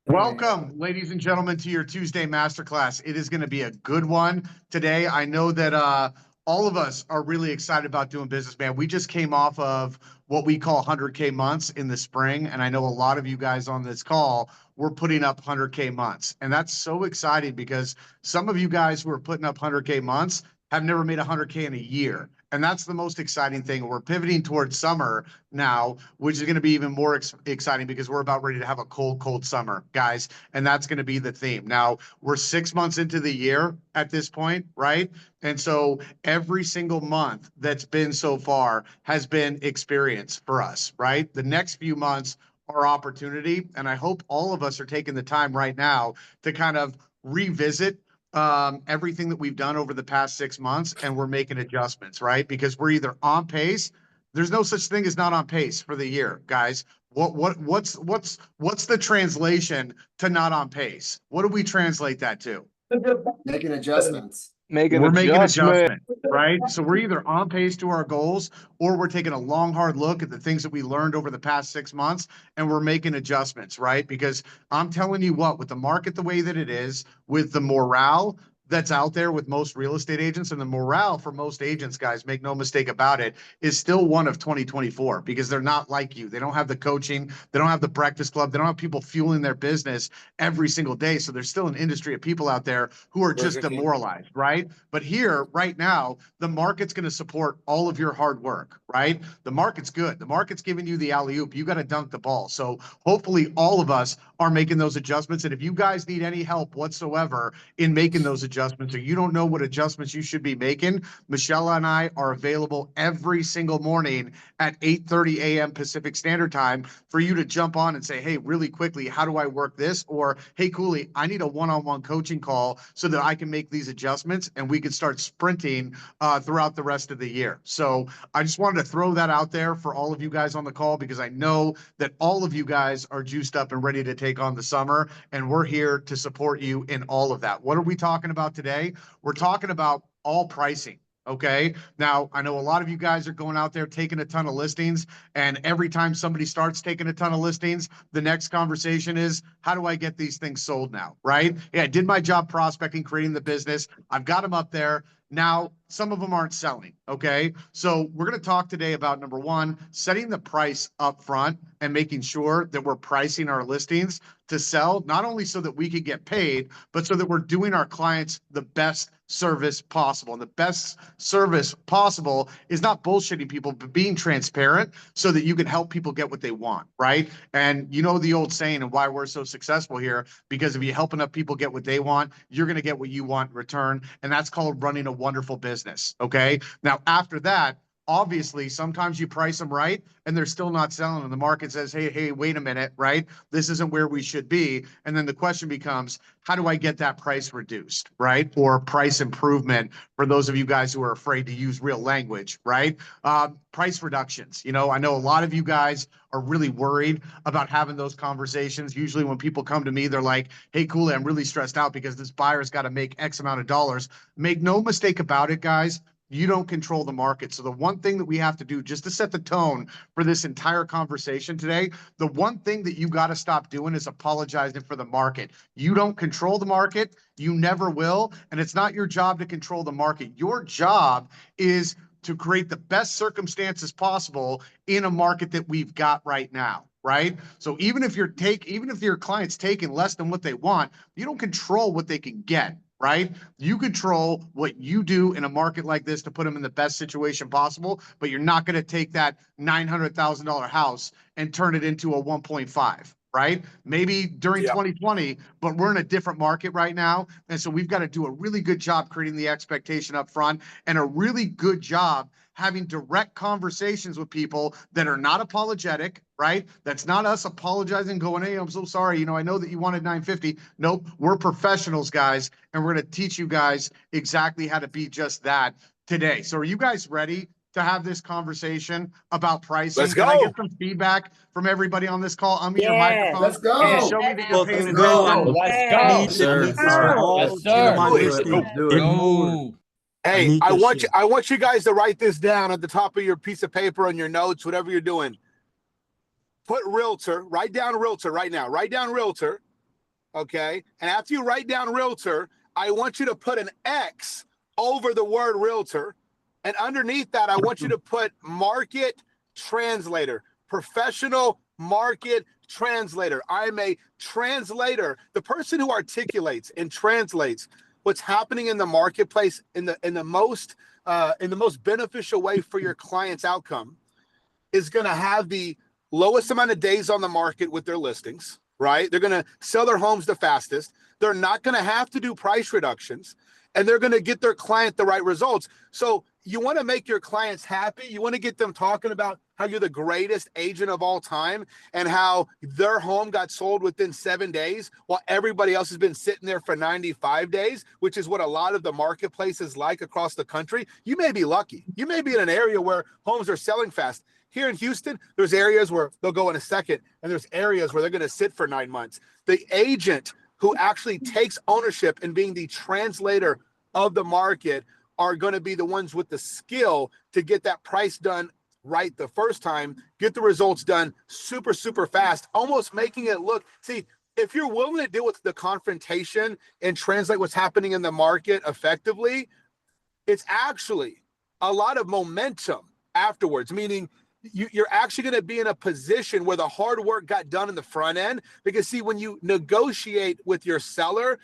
Welcome, ladies and gentlemen, to your Tuesday Masterclass. It is going to be a good one today. I know that all of us are really excited about doing business, man. We just came off of what we call 100K months in the spring, and I know a lot of you guys on this call were putting up 100K months. And that's so exciting because some of you guys who are putting up 100K months have never made 100K in a year. And that's the most exciting thing. We're pivoting towards summer now, which is going to be even more exciting because we're about ready to have a cold summer, guys. And that's going to be the theme. Now, we're 6 months into the year at this point, right? And so every single month that's been so far has been experience for us, right? The next few months are opportunity. And I hope all of us are taking the time right now to kind of revisit everything that we've done over the past 6 months, and we're making adjustments, right? Because we're either on pace. There's no such thing as not on pace for the year, guys. What's the translation to not on pace? What do we translate that to? Making adjustments. We're making adjustments, right? So we're either on pace to our goals, or we're taking a long, hard look at the things that we learned over the past 6 months, and we're making adjustments, right? Because I'm telling you what, with the market the way that it is, with the morale that's out there with most real estate agents, and the morale for most agents, guys, make no mistake about it, is still one of 2024 because they're not like you. They don't have the coaching, they don't have the breakfast club, they don't have people fueling their business every single day. So there's still an industry of people out there who are just demoralized, right? But here, right now, the market's going to support all of your hard work, right? The market's good. The market's giving you the alley-oop. You got to dunk the ball. So hopefully all of us are making those adjustments. And if you guys need any help whatsoever in making those adjustments, or you don't know what adjustments you should be making, Michelle and I are available every single morning at 8:30 a.m. Pacific Standard Time for you to jump on and say, hey, really quickly, how do I work this? Or, hey, Cooley, I need a one-on-one coaching call so that I can make these adjustments and we can start sprinting throughout the rest of the year. So I just wanted to throw that out there for all of you guys on the call, because I know that all of you guys are juiced up and ready to take on the summer, and we're here to support you in all of that. What are we talking about today? We're talking about all pricing. Okay. Now, I know a lot of you guys are going out there taking a ton of listings, and every time somebody starts taking a ton of listings, the next conversation is, how do I get these things sold now? Right? Yeah, I did my job prospecting, creating the business. I've got them up there. Now, some of them aren't selling. Okay. So we're going to talk today about, number one, setting the price up front and making sure that we're pricing our listings to sell, not only so that we can get paid, but so that we're doing our clients the best service possible. And the best service possible is not bullshitting people, but being transparent so that you can help people get what they want, right? And you know the old saying and why we're so successful here, because if you help enough people get what they want, you're going to get what you want in return. And that's called running a wonderful business, okay? Now, after that, obviously, sometimes you price them right and they're still not selling, and the market says, hey, wait a minute, right? This isn't where we should be. And then the question becomes, how do I get that price reduced, right? Or price improvement for those of you guys who are afraid to use real language, right? Price reductions. You know, I know a lot of you guys are really worried about having those conversations. Usually when people come to me, they're like, hey, Cooley, I'm really stressed out because this buyer's got to make X amount of dollars. Make no mistake about it, guys. You don't control the market. So the one thing that we have to do just to set the tone for this entire conversation today, the one thing that you got to stop doing is apologizing for the market. You don't control the market. You never will. And it's not your job to control the market. Your job is to create the best circumstances possible in a market that we've got right now. Right. So even if your client's taking less than what they want, you don't control what they can get. Right? You control what you do in a market like this to put them in the best situation possible, but you're not going to take that $900,000 house and turn it into a 1.5. Right? Maybe during 2020, but we're in a different market right now. And so we've got to do a really good job creating the expectation up front, and a really good job having direct conversations with people that are not apologetic, right? That's not us apologizing, going, hey, I'm so sorry. You know, I know that you wanted 950. Nope, we're professionals, guys, and we're going to teach you guys exactly how to be just that today. So are you guys ready to have this conversation about pricing? Let's go. Can I get some feedback from everybody on this call? Unmute your microphone. Let's go. And show me that you're paying Let's attention. go. Let's I go. need this sir. all Yes, to sir. my Do it. listing Do it. and more. Hey, need I this want shit. I want you guys to write this down at the top of your piece of paper on your notes, whatever you're doing. Put realtor, write down realtor right now. Write down realtor. okay? And after you write down realtor, I want you to put an X over the word realtor. And underneath that, I want you to put market translator, professional market translator. I'm a translator, the person who articulates and translates what's happening in the marketplace in the most beneficial way for your client's outcome is going to have the lowest amount of days on the market with their listings, right? They're going to sell their homes the fastest. They're not going to have to do price reductions, and they're going to get their client the right results. So you want to make your clients happy. You want to get them talking about how you're the greatest agent of all time and how their home got sold within 7 days while everybody else has been sitting there for 95 days, which is what a lot of the marketplace is like across the country. You may be lucky. You may be in an area where homes are selling fast. Here in Houston, there's areas where they'll go in a second, and there's areas where they're going to sit for 9 months. The agent who actually takes ownership in being the translator of the market are going to be the ones with the skill to get that price done right the first time, get the results done super, super fast, almost making it look, see, if you're willing to deal with the confrontation and translate what's happening in the market effectively, it's actually a lot of momentum afterwards, meaning you're actually going to be in a position where the hard work got done in the front end. Because see, when you negotiate with your seller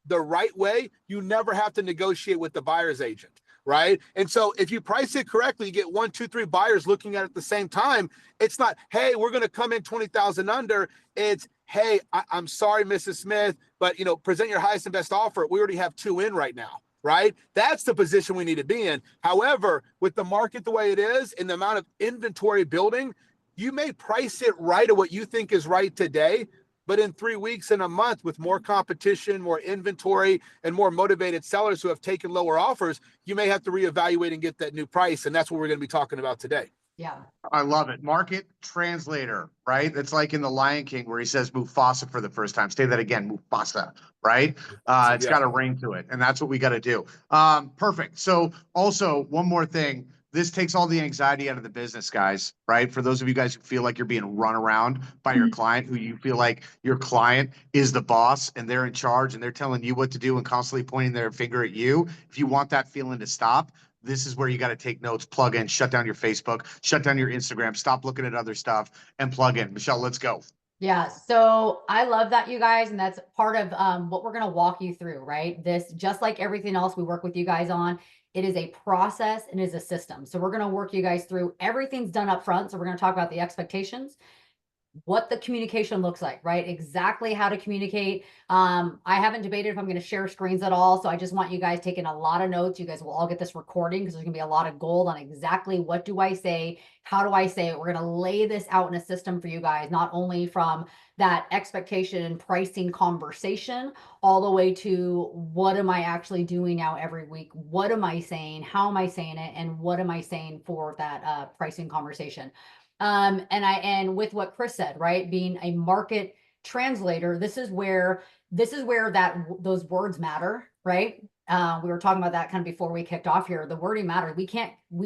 the right way, you never have to negotiate with the buyer's agent, right? And so if you price it correctly, you get 1, 2, 3 buyers looking at it at the same time. It's not, hey, we're going to come in 20,000 under. It's, hey, I'm sorry, Mrs. Smith, but present your highest and best offer. We already have 2 in right now. Right? That's the position we need to be in. However, with the market the way it is and the amount of inventory building, you may price it right at what you think is right today, but in 3 weeks and a month with more competition, more inventory, and more motivated sellers who have taken lower offers, you may have to reevaluate and get that new price. And that's what we're going to be talking about today. Yeah. I love it. Market translator, right? It's like in The Lion King where he says Mufasa for the first time. Say that again, Mufasa, right? It's got a ring to it, and that's what we got to do. Perfect. So also one more thing. This takes all the anxiety out of the business, guys, right? For those of you guys who feel like you're being run around by your client, who you feel like your client is the boss and they're in charge and they're telling you what to do and constantly pointing their finger at you. If you want that feeling to stop, this is where you got to take notes, plug in, shut down your Facebook, shut down your Instagram, stop looking at other stuff and plug in. Michelle, let's go. Yeah. So I love that, you guys. And that's part of what we're going to walk you through, right? This, just like everything else we work with you guys on, it is a process and is a system. So we're going to work you guys through. Everything's done up front. So we're going to talk about the expectations, what the communication looks like, right? Exactly how to communicate. I haven't debated if I'm going to share screens at all. So I just want you guys taking a lot of notes. You guys will all get this recording because there's going to be a lot of gold on exactly what do I say? How do I say it? We're going to lay this out in a system for you guys, not only from that expectation and pricing conversation all the way to what am I actually doing now every week? What am I saying? How am I saying it? And what am I saying for that pricing conversation? And with what Chris said, right, being a market translator, this is where those words matter, right? We were talking about that kind of before we kicked off here. The wording matters. We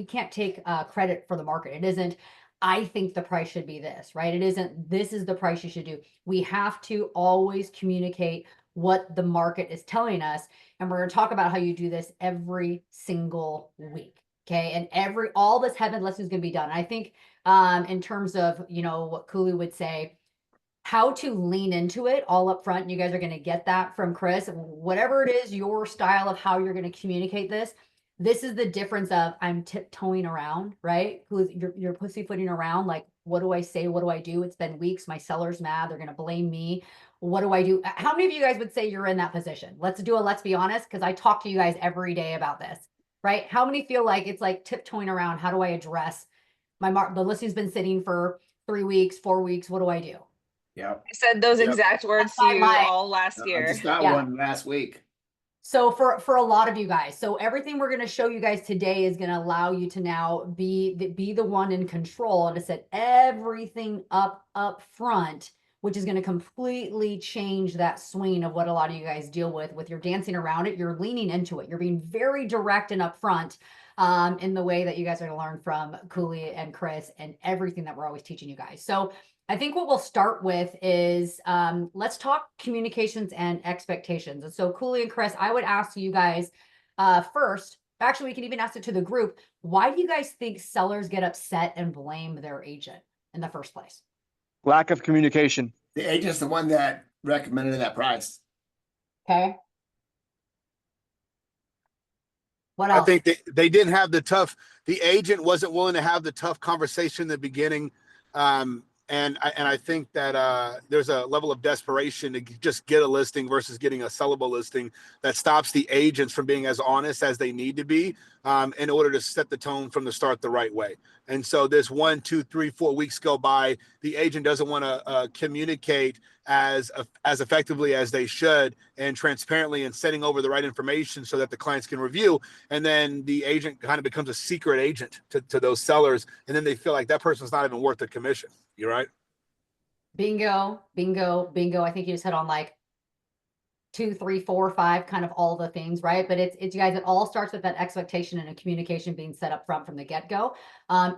can't take credit for the market. It isn't, I think the price should be this, right? It isn't, this is the price you should do. We have to always communicate what the market is telling us. And we're going to talk about how you do this every single week. Okay. And all this heavy lifting is going to be done. I think in terms of, what Cooley would say, how to lean into it all up front. You guys are going to get that from Chris. Whatever it is, your style of how you're going to communicate this. This is the difference of I'm tiptoeing around, right? You're pussyfooting around. Like, what do I say? What do I do? It's been weeks. My seller's mad. They're going to blame me. What do I do? How many of you guys would say you're in that position? Let's be honest, because I talk to you guys every day about this, right? How many feel like it's like tiptoeing around? How do I address the listing's been sitting for 3 weeks, 4 weeks. What do I do? Yeah. I said those exact words to you all last I year. just got one last week. So for a lot of you guys, so everything we're going to show you guys today is going to allow you to now be the one in control and to set everything up front, which is going to completely change that swing of what a lot of you guys deal with your dancing around it. You're leaning into it. You're being very direct and upfront in the way that you guys are going to learn from Cooley and Chris and everything that we're always teaching you guys. So I think what we'll start with is let's talk communications and expectations. And so Cooley and Chris, I would ask you guys first, actually, we can even ask it to the group. Why do you guys think sellers get upset and blame their agent in the first place? Lack of communication. The agent's the one that recommended that price. Okay. What I else? think they didn't have the agent wasn't willing to have the tough conversation in the beginning. And I think that there's a level of desperation to just get a listing versus getting a sellable listing that stops the agents from being as honest as they need to be in order to set the tone from the start the right way. And so this 1, 2, 3, 4 weeks go by, the agent doesn't want to communicate as effectively as they should and transparently and sending over the right information so that the clients can review. And then the agent kind of becomes a secret agent to those sellers. And then they feel like that person's not even worth the commission. You're right. Bingo, bingo, bingo. I think you just hit on like 2, 3, 4, 5, kind of all the things, right? But it's you guys, it all starts with that expectation and a communication being set up front from the get-go.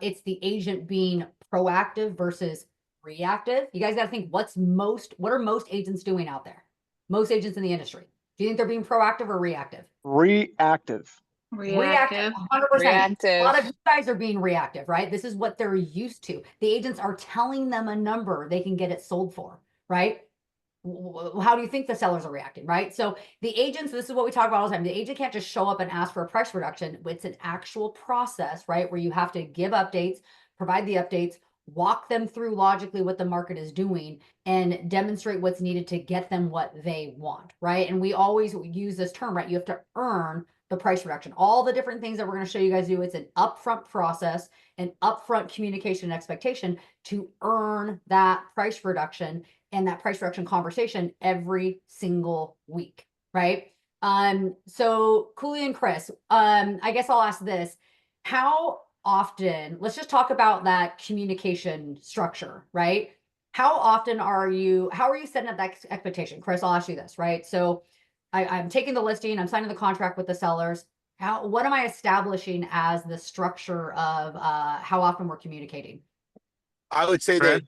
It's the agent being proactive versus reactive. You guys got to think what are most agents doing out there? Most agents in the industry. Do you think they're being proactive or reactive? Reactive. Reactive. 100%. Reactive. A lot of you guys are being reactive, right? This is what they're used to. The agents are telling them a number they can get it sold for, right? How do you think the sellers are reacting, right? So the agents, this is what we talk about all the time. The agent can't just show up and ask for a price reduction. It's an actual process, right? Where you have to give updates, provide the updates, walk them through logically what the market is doing and demonstrate what's needed to get them what they want, right? And we always use this term, right? You have to earn the price reduction. All the different things that we're going to show you guys do, it's an upfront process, an upfront communication and expectation to earn that price reduction and that price reduction conversation every single week, right? So Cooley and Chris, I guess I'll ask this. How often, let's just talk about that communication structure, right? How are you setting up that expectation? Chris, I'll ask you this, right? So I'm taking the listing, I'm signing the contract with the sellers. What am I establishing as the structure of how often we're communicating? I would say that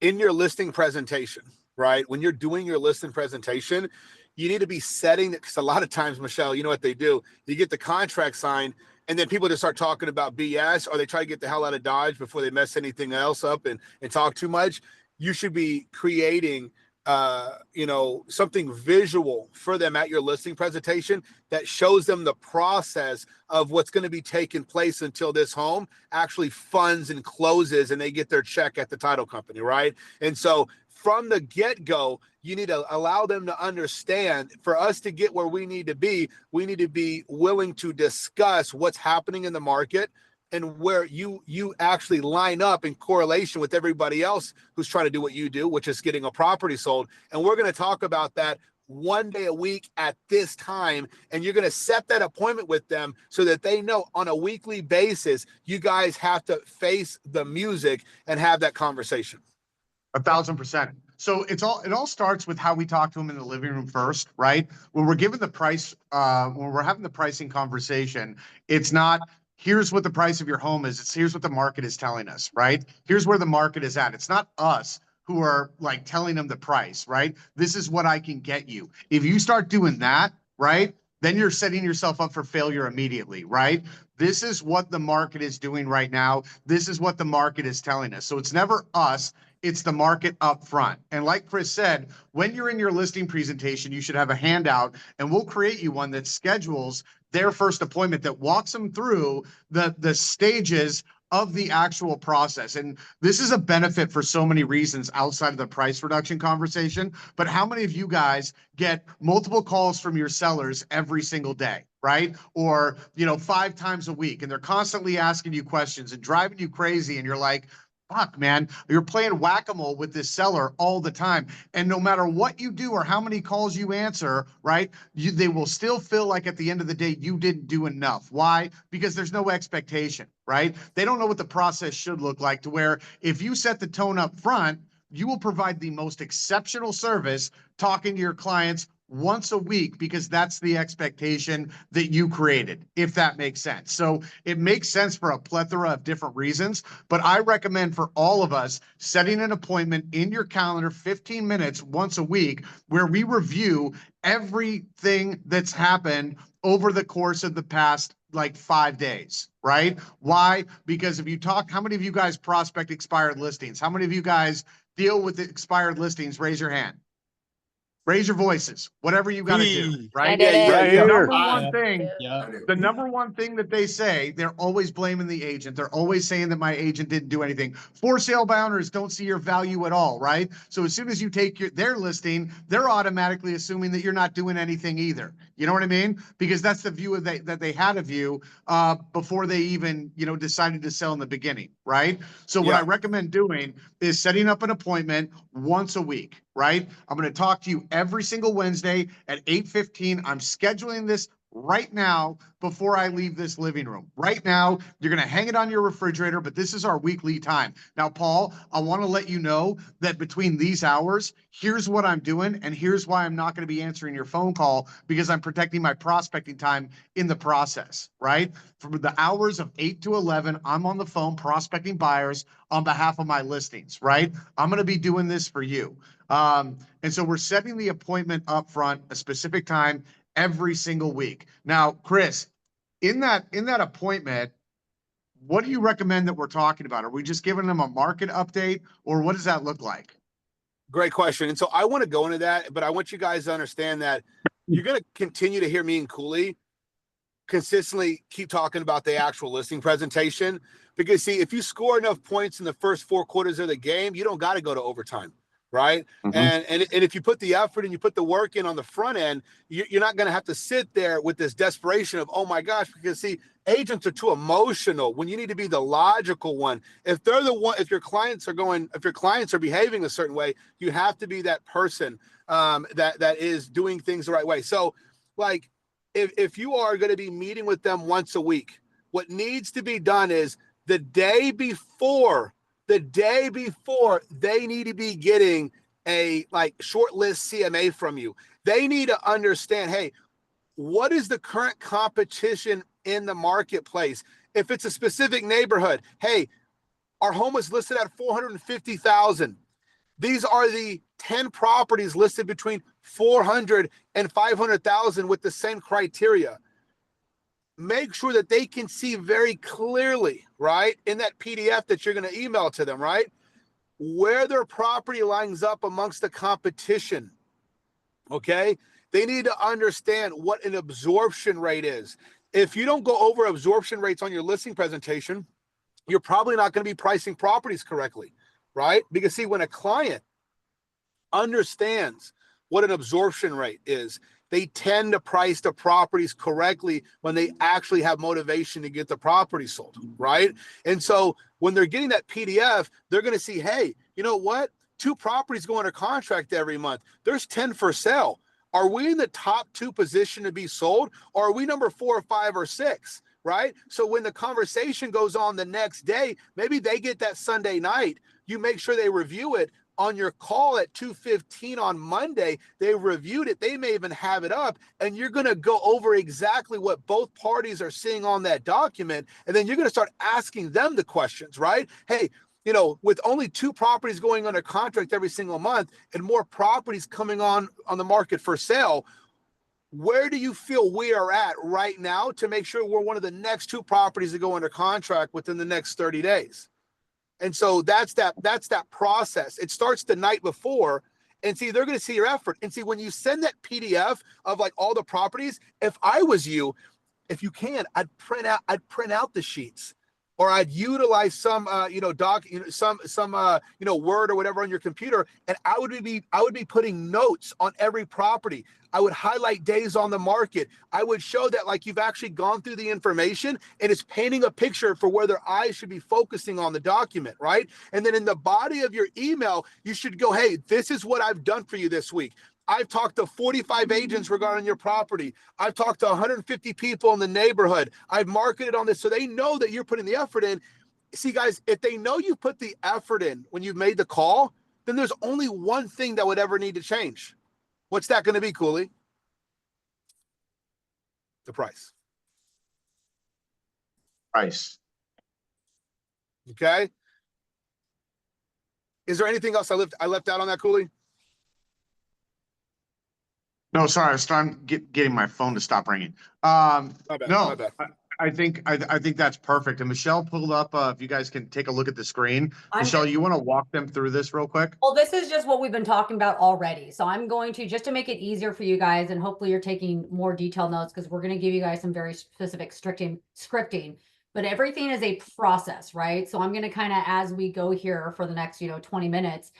in your listing presentation, right? When you're doing your listing presentation, you need to be setting that, because a lot of times, Michelle, you know what they do? You get the contract signed and then people just start talking about BS, or they try to get the hell out of Dodge before they mess anything else up and talk too much. You should be creating something visual for them at your listing presentation that shows them the process of what's going to be taking place until this home actually funds and closes and they get their check at the title company, right? And so from the get-go, you need to allow them to understand, for us to get where we need to be willing to discuss what's happening in the market and where you actually line up in correlation with everybody else who's trying to do what you do, which is getting a property sold. And we're going to talk about that one day a week at this time. And you're going to set that appointment with them so that they know on a weekly basis, you guys have to face the music and have that conversation. 1,000%. So it all starts with how we talk to them in the living room first, right? When we're given the price, when we're having the pricing conversation, it's not, here's what the price of your home is. It's here's what the market is telling us, right? Here's where the market is at. It's not us who are like telling them the price, right? This is what I can get you. If you start doing that, right, then you're setting yourself up for failure immediately, right? This is what the market is doing right now. This is what the market is telling us. So it's never us. It's the market up front. And like Chris said, when you're in your listing presentation, you should have a handout, and we'll create you one that schedules their first appointment, that walks them through the stages of the actual process. And this is a benefit for so many reasons outside of the price reduction conversation. But how many of you guys get multiple calls from your sellers every single day, right? Or, 5 times a week, and they're constantly asking you questions and driving you crazy, and you're like, fuck, man, you're playing whack-a-mole with this seller all the time. And no matter what you do or how many calls you answer, right, they will still feel like at the end of the day, you didn't do enough. Why? Because there's no expectation, right? They don't know what the process should look like, to where if you set the tone up front, you will provide the most exceptional service talking to your clients once a week because that's the expectation that you created, if that makes sense. So it makes sense for a plethora of different reasons, but I recommend for all of us setting an appointment in your calendar, 15 minutes once a week, where we review everything that's happened over the course of the past like 5 days, right? Why? Because if you talk, how many of you guys prospect expired listings? How many of you guys deal with the expired listings? Raise your hand. Raise your voices, whatever you got to do, right? did it. Right The here. number one thing, I do. the number one thing that they say, they're always blaming the agent. They're always saying that my agent didn't do anything. For sale by owners don't see your value at all, right? So as soon as you take their listing, they're automatically assuming that you're not doing anything either. You know what I mean? Because that's the view that they had of you before they even, decided to sell in the beginning, right? So what Yeah. I recommend doing is setting up an appointment once a week, right? I'm going to talk to you every single Wednesday at 8:15. I'm scheduling this right now before I leave this living room. Right now, you're going to hang it on your refrigerator, but this is our weekly time. Now, Paul, I want to let you know that between these hours, here's what I'm doing, and here's why I'm not going to be answering your phone call, because I'm protecting my prospecting time in the process, right? From the hours of 8 to 11, I'm on the phone prospecting buyers on behalf of my listings, right? I'm going to be doing this for you. And so we're setting the appointment up front, a specific time every single week. Now, Chris, in that appointment, what do you recommend that we're talking about? Are we just giving them a market update, or what does that look like? Great question. And so I want to go into that, but I want you guys to understand that you're going to continue to hear me and Cooley consistently keep talking about the actual listing presentation, because see, if you score enough points in the first 4 quarters of the game, you don't got to go to overtime. Right. Mhm. And if you put the effort and you put the work in on the front end, you're not going to have to sit there with this desperation of, oh my gosh, because see, agents are too emotional when you need to be the logical one. If they're the one, if your clients are behaving a certain way, you have to be that person that is doing things the right way. So like, if you are going to be meeting with them once a week, what needs to be done is the day before they need to be getting a like short list CMA from you. They need to understand, hey, what is the current competition in the marketplace? If it's a specific neighborhood, hey, our home is listed at $450,000. These are the 10 properties listed between $400,000 and $500,000 with the same criteria. Make sure that they can see very clearly, right, in that PDF that you're going to email to them, right, where their property lines up amongst the competition. Okay, they need to understand what an absorption rate is. If you don't go over absorption rates on your listing presentation, you're probably not going to be pricing properties correctly, right? Because see, when a client understands what an absorption rate is, they tend to price the properties correctly when they actually have motivation to get the property sold, right? And so when they're getting that PDF, they're going to see, hey, you know what? 2 properties go under contract every month. There's 10 for sale. Are we in the top 2 position to be sold, or are we number 4 or 5 or 6, right? So when the conversation goes on the next day, maybe they get that Sunday night, you make sure they review it. On your call at 2:15 on Monday, they reviewed it. They may even have it up, and you're going to go over exactly what both parties are seeing on that document. And then you're going to start asking them the questions, right? Hey, with only 2 properties going under contract every single month and more properties coming on the market for sale, where do you feel we are at right now to make sure we're one of the next 2 properties to go under contract within the next 30 days? And so that's that process. It starts the night before, and see, they're going to see your effort. And see, when you send that PDF of like all the properties, if I was you, if you can, I'd print out the sheets, or I'd utilize some doc, some Word or whatever on your computer, and I would be putting notes on every property. I would highlight days on the market. I would show that like you've actually gone through the information and it's painting a picture for where their eyes should be focusing on the document, right? And then in the body of your email, you should go, hey, this is what I've done for you this week. I've talked to 45 agents regarding your property. I've talked to 150 people in the neighborhood. I've marketed on this, so they know that you're putting the effort in. See, guys, if they know you put the effort in when you've made the call, then there's only one thing that would ever need to change. What's that going to be, Cooley? The price. Price. Okay. Is there anything else I left out on that, Cooley? No, sorry, I was trying getting my phone to stop ringing. My bad, No, my bad. I think that's perfect. And Michelle pulled up, if you guys can take a look at the screen. I'm Michelle, just- you want to walk them through this real quick? Well, this is just what we've been talking about already. So I'm going to, just to make it easier for you guys, and hopefully you're taking more detailed notes, because we're going to give you guys some very specific scripting, but everything is a process, right? So I'm going to kind of, as we go here for the next, 20 minutes,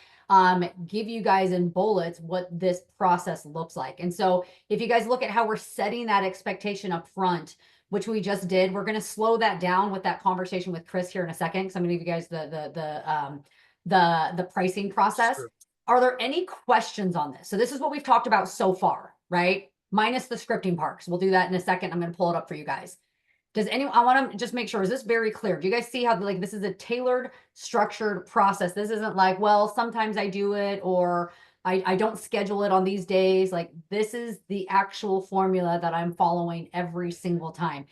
give you guys in bullets what this process looks like. And so if you guys look at how we're setting that expectation up front, which we just did, we're going to slow that down with that conversation with Chris here in a second, because I'm going to give you guys the pricing process. Sure. Are there any questions on this? So this is what we've talked about so far, right? Minus the scripting parts. We'll do that in a second. I'm going to pull it up for you guys. Does anyone, I want to just make sure, is this very clear? Do you guys see how like this is a tailored, structured process? This isn't like, well, sometimes I do it, or I don't schedule it on these days. Like, this is the actual formula that I'm following every single time.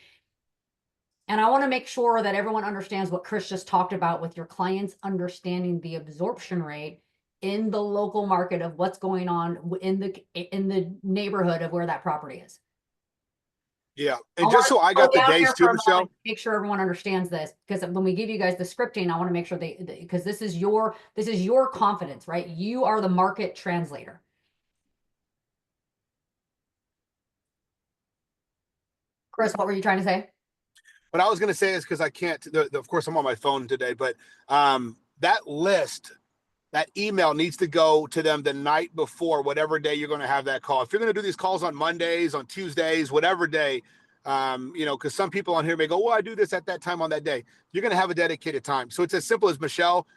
And I want to make sure that everyone understands what Chris just talked about with your clients understanding the absorption rate in the local market of what's going on in the neighborhood of where that property is. Yeah. And just so I got the days too, Michelle. Make sure everyone understands this, because when we give you guys the scripting, I want to make sure because this is your confidence, right? You are the market translator. Chris, what were you trying to say? What I was going to say is, because I can't, of course I'm on my phone today, but that list, that email needs to go to them the night before, whatever day you're going to have that call. If you're going to do these calls on Mondays, on Tuesdays, whatever day, because some people on here may go, well, I do this at that time on that day. You're going to have a dedicated time. So it's as simple as, Michelle,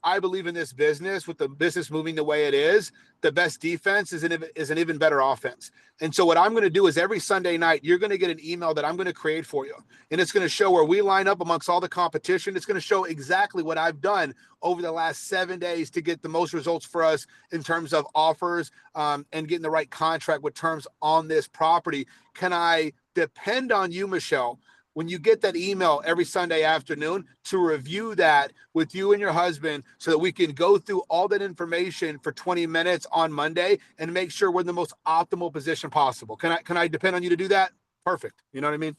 I believe in this business. With the business moving the way it is, the best defense is an even better offense. And so what I'm going to do is every Sunday night, you're going to get an email that I'm going to create for you. And it's going to show where we line up amongst all the competition. It's going to show exactly what I've done over the last 7 days to get the most results for us in terms of offers, and getting the right contract with terms on this property. Can I depend on you, Michelle, when you get that email every Sunday afternoon, to review that with you and your husband, so that we can go through all that information for 20 minutes on Monday and make sure we're in the most optimal position possible? Can I depend on you to do that? Perfect. You know what I mean?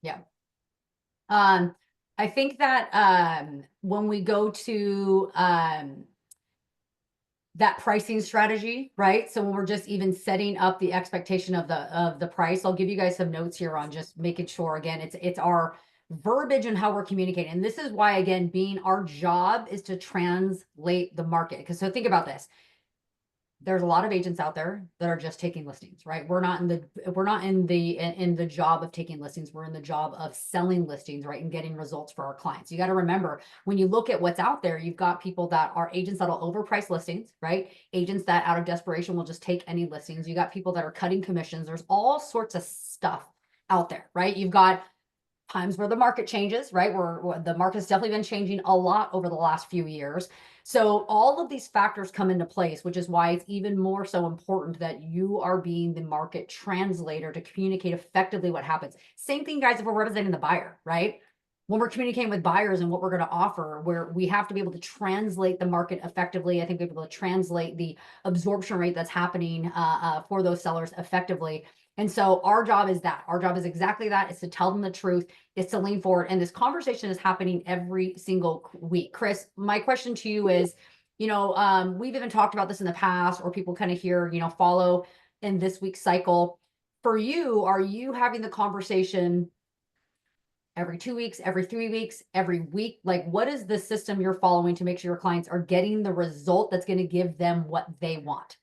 Yeah. I think that when we go to that pricing strategy, right? So when we're just even setting up the expectation of the price, I'll give you guys some notes here on just making sure, again, it's our verbiage and how we're communicating. And this is why, again, being our job is to translate the market. Because so think about this. There's a lot of agents out there that are just taking listings, right? We're not in the job of taking listings. We're in the job of selling listings, right? And getting results for our clients. You got to remember, when you look at what's out there, you've got people that are agents that'll overprice listings, right? Agents that out of desperation will just take any listings. You got people that are cutting commissions. There's all sorts of stuff out there, right? You've got times where the market changes, right? Where the market's definitely been changing a lot over the last few years. So all of these factors come into place, which is why it's even more so important that you are being the market translator to communicate effectively what happens. Same thing, guys, if we're representing the buyer, right? When we're communicating with buyers and what we're going to offer, where we have to be able to translate the market effectively. I think we're able to translate the absorption rate that's happening for those sellers effectively. And so our job is that. Our job is exactly that. It's to tell them the truth. It's to lean forward. And this conversation is happening every single week. Chris, my question to you is, we've even talked about this in the past, or people kind of hear, follow in this week's cycle. For you, are you having the conversation every 2 weeks, every 3 weeks, every week? Like, what is the system you're following to make sure your clients are getting the result that's going to give them what they want?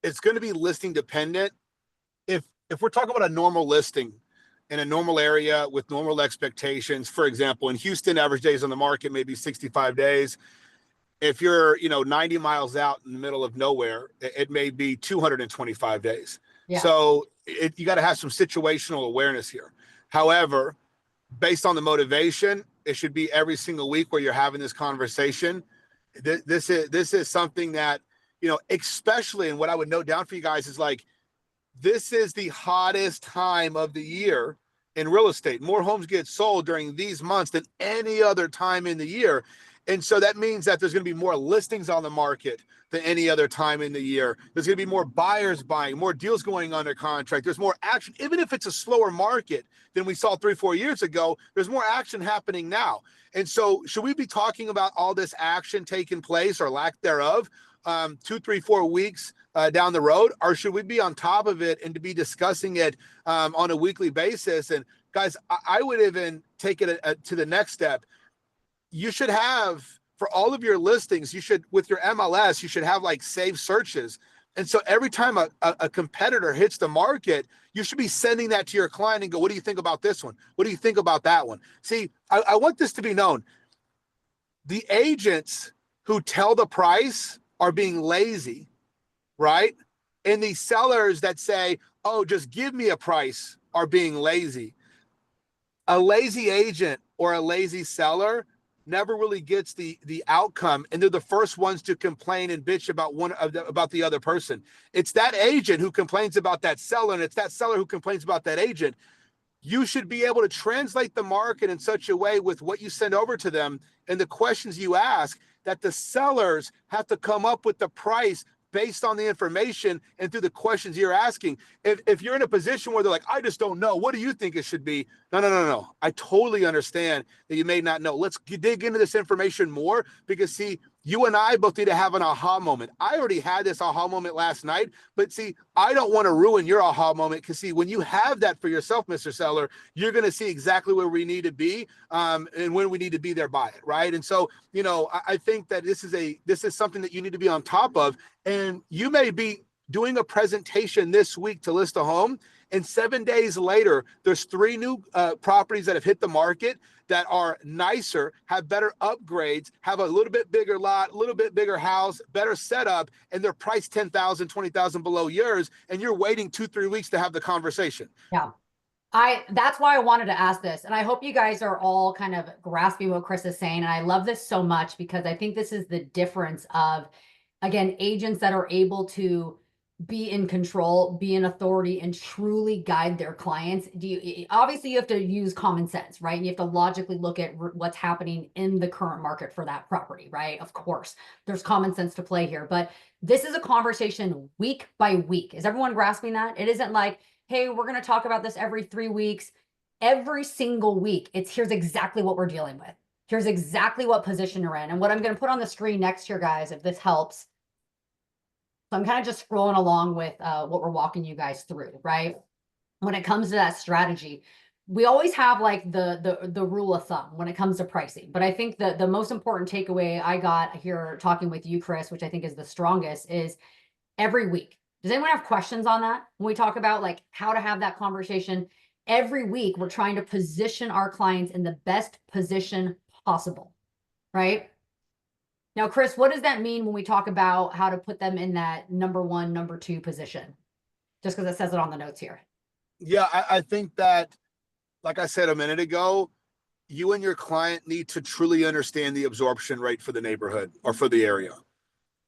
It's going to be listing dependent. If we're talking about a normal listing in a normal area with normal expectations, for example, in Houston, average days on the market may be 65 days. If you're, 90 miles out in the middle of nowhere, it may be 225 days. Yeah. So you got to have some situational awareness here. However, based on the motivation, it should be every single week where you're having this conversation. This is something that, especially, and what I would note down for you guys is like, this is the hottest time of the year in real estate. More homes get sold during these months than any other time in the year. And so that means that there's going to be more listings on the market than any other time in the year. There's going to be more buyers buying, more deals going under contract. There's more action. Even if it's a slower market than we saw 3-4 years ago, there's more action happening now. And so should we be talking about all this action taking place or lack thereof 2, 3, 4 weeks down the road, or should we be on top of it and to be discussing it on a weekly basis? And guys, I would even take it to the next step. You should have, for all of your listings, you should, with your MLS, you should have like saved searches. And so every time a competitor hits the market, you should be sending that to your client and go, what do you think about this one? What do you think about that one? See, I want this to be known. The agents who tell the price are being lazy, right? And the sellers that say, oh, just give me a price are being lazy. A lazy agent or a lazy seller never really gets the outcome, and they're the first ones to complain and bitch about the other person. It's that agent who complains about that seller, and it's that seller who complains about that agent. You should be able to translate the market in such a way with what you send over to them and the questions you ask that the sellers have to come up with the price based on the information and through the questions you're asking. If you're in a position where they're like, I just don't know, what do you think it should be? No. I totally understand that you may not know. Let's dig into this information more, because see, you and I both need to have an aha moment. I already had this aha moment last night, but see, I don't want to ruin your aha moment, because see, when you have that for yourself, Mr. Seller, you're going to see exactly where we need to be and when we need to be there by it, right? And so, I think that this is something that you need to be on top of. And you may be doing a presentation this week to list a home, and 7 days later, there's 3 new properties that have hit the market that are nicer, have better upgrades, have a little bit bigger lot, a little bit bigger house, better setup, and they're priced $10,000, $20,000 below yours, and you're waiting 2-3 weeks to have the conversation. Yeah. That's why I wanted to ask this. And I hope you guys are all kind of grasping what Chris is saying. And I love this so much, because I think this is the difference of, again, agents that are able to be in control, be in authority, and truly guide their clients. Obviously you have to use common sense, right? And you have to logically look at what's happening in the current market for that property, right? Of course, there's common sense to play here, but this is a conversation week by week. Is everyone grasping that? It isn't like, hey, we're going to talk about this every 3 weeks. Every single week, here's exactly what we're dealing with. Here's exactly what position you're in. And what I'm going to put on the screen next year, guys, if this helps. So I'm kind of just scrolling along with what we're walking you guys through, right? When it comes to that strategy, we always have like the rule of thumb when it comes to pricing. But I think the most important takeaway I got here talking with you, Chris, which I think is the strongest, is every week. Does anyone have questions on that? When we talk about like how to have that conversation, every week we're trying to position our clients in the best position possible, right? Now, Chris, what does that mean when we talk about how to put them in that number 1, number 2 position? Just because it says it on the notes here. Yeah, I think that, like I said a minute ago, you and your client need to truly understand the absorption rate for the neighborhood or for the area,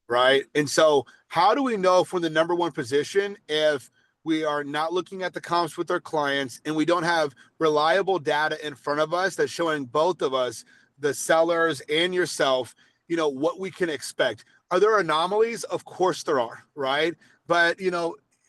right? And so how do we know if we're in the number 1 position if we are not looking at the comps with our clients and we don't have reliable data in front of us that's showing both of us, the sellers and yourself, what we can expect? Are there anomalies? Of course there are, right? But,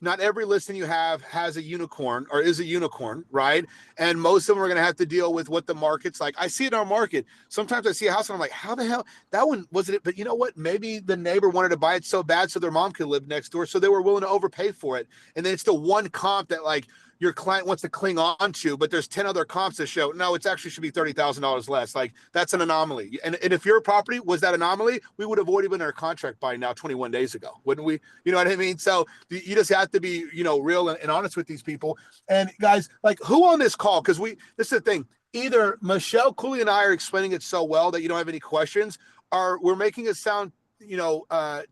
not every listing you have has a unicorn or is a unicorn, right? And most of them are going to have to deal with what the market's like. I see it in our market. Sometimes I see a house and I'm like, how the hell? That one wasn't it? But you know what? Maybe the neighbor wanted to buy it so bad so their mom could live next door. So they were willing to overpay for it. And then it's the one comp that like your client wants to cling on to, but there's 10 other comps that show, no, it's actually should be $30,000 less. Like that's an anomaly. And if your property was that anomaly, we would have already been in our contract by now 21 days ago, wouldn't we? You know what I mean? So you just have to be, real and honest with these people. And guys, like who on this call, because this is the thing, either Michelle Cooley and I are explaining it so well that you don't have any questions, or we're making it sound,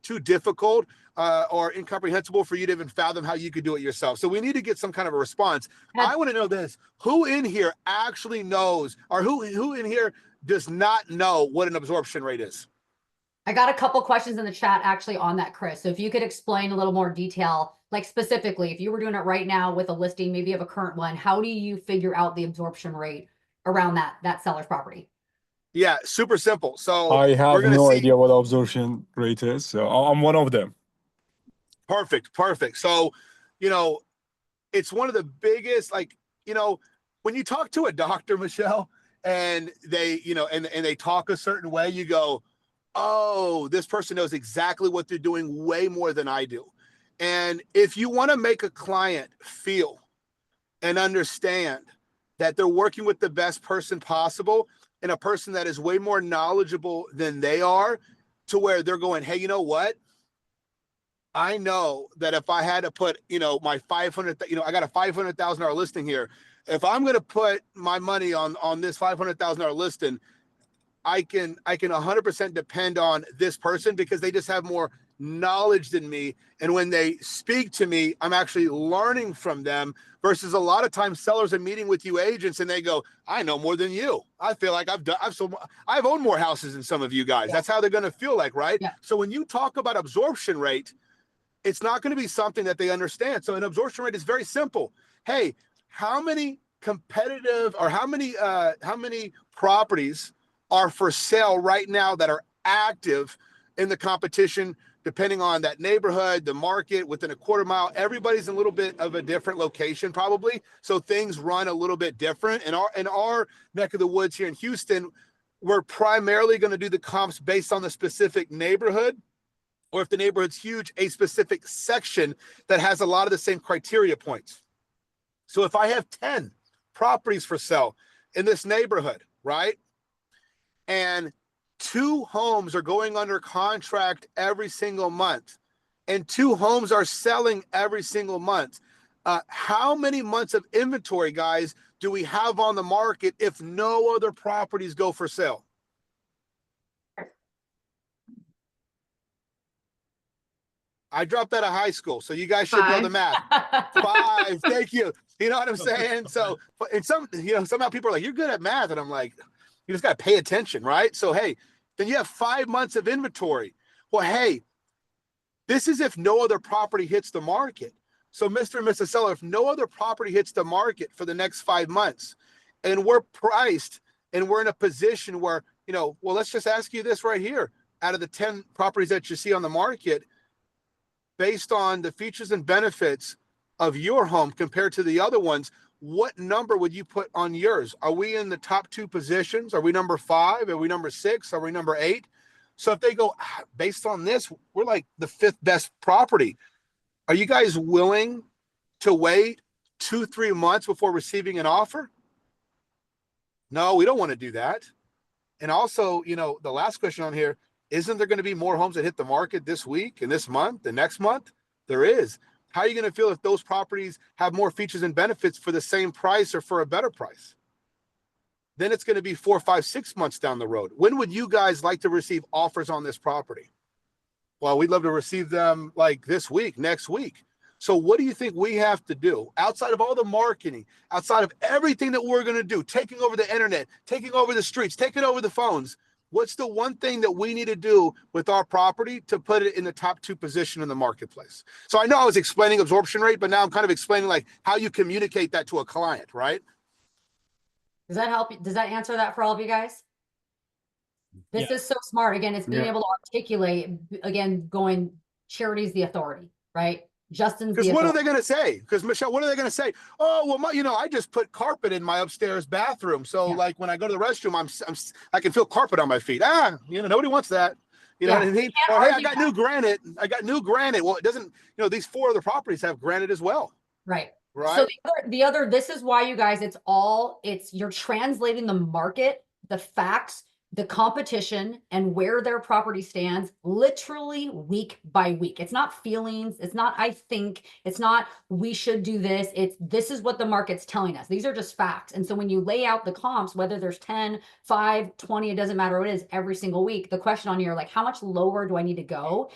too difficult or incomprehensible for you to even fathom how you could do it yourself. So we need to get some kind of a response. I want to know this: who in here actually knows, or who in here does not know what an absorption rate is? I got a couple questions in the chat actually on that, Chris. So if you could explain a little more detail, like specifically, if you were doing it right now with a listing, maybe of a current one, how do you figure out the absorption rate around that seller's property? Yeah, super simple. So I we're have gonna no see. idea what absorption rate is, so I'm one of them. Perfect. So, it's one of the biggest, like, when you talk to a doctor, Michelle, and they, and they talk a certain way, you go, oh, this person knows exactly what they're doing way more than I do. And if you want to make a client feel and understand that they're working with the best person possible and a person that is way more knowledgeable than they are, to where they're going, hey, you know what? I know that if I had to put, my 500, I got a $500,000 listing here. If I'm going to put my money on this $500,000 listing, I can 100% depend on this person because they just have more knowledge than me. And when they speak to me, I'm actually learning from them, versus a lot of times sellers are meeting with you agents and they go, I know more than you. I feel like I've owned more houses than some of you guys. Yeah. That's how they're going to feel like, right? Yeah. So when you talk about absorption rate, it's not going to be something that they understand. So an absorption rate is very simple. Hey, how many competitive or how many properties are for sale right now that are active in the competition, depending on that neighborhood, the market, within a quarter mile? Everybody's in a little bit of a different location probably. So things run a little bit different. In our neck of the woods here in Houston, we're primarily going to do the comps based on the specific neighborhood, or if the neighborhood's huge, a specific section that has a lot of the same criteria points. So if I have 10 properties for sale in this neighborhood, right? And 2 homes are going under contract every single month, and 2 homes are selling every single month. How many months of inventory, guys, do we have on the market if no other properties go for sale? I dropped out of high school, so you guys should know the math. 5, thank you. You know what I'm saying? So, and somehow people are like, you're good at math. And I'm like, you just got to pay attention, right? So, hey, then you have 5 months of inventory. Well, hey, this is if no other property hits the market. So Mr. and Mrs. Seller, if no other property hits the market for the next 5 months, and we're priced and we're in a position where, well, let's just ask you this right here. Out of the 10 properties that you see on the market, based on the features and benefits of your home compared to the other ones, what number would you put on yours? Are we in the top 2 positions? Are we number 5? Are we number 6? Are we number 8? So if they go, based on this, we're like the 5th best property. Are you guys willing to wait 2-3 months before receiving an offer? No, we don't want to do that. And also, the last question on here, isn't there going to be more homes that hit the market this week and this month and next month? There is. How are you going to feel if those properties have more features and benefits for the same price or for a better price? Then it's going to be 4, 5, 6 months down the road. When would you guys like to receive offers on this property? Well, we'd love to receive them like this week, next week. So what do you think we have to do outside of all the marketing, outside of everything that we're going to do, taking over the internet, taking over the streets, taking over the phones? What's the one thing that we need to do with our property to put it in the top 2 position in the marketplace? So I know I was explaining absorption rate, but now I'm kind of explaining like how you communicate that to a client, right? Does that help? Does that answer that for all of you guys? This is so smart. Again, it's being able to articulate, again, going, charity's the authority, right? Justin's the Because what are authority. they going to say? Because Michelle, what are they going to say? Oh, well, I just put carpet in my upstairs bathroom. So like when I go to the restroom, I can feel carpet on my feet. Nobody wants that. You know what I mean? Or hey, I got new granite. Well, it doesn't, these 4 other properties have granite as well. Right. Right. So the other, this is why you guys, you're translating the market, the facts, the competition, and where their property stands literally week by week. It's not feelings. It's not, I think, it's not, we should do this. This is what the market's telling us. These are just facts. And so when you lay out the comps, whether there's 10, 5, 20, it doesn't matter what it is every single week, the question on here, like, how much lower do I need to go?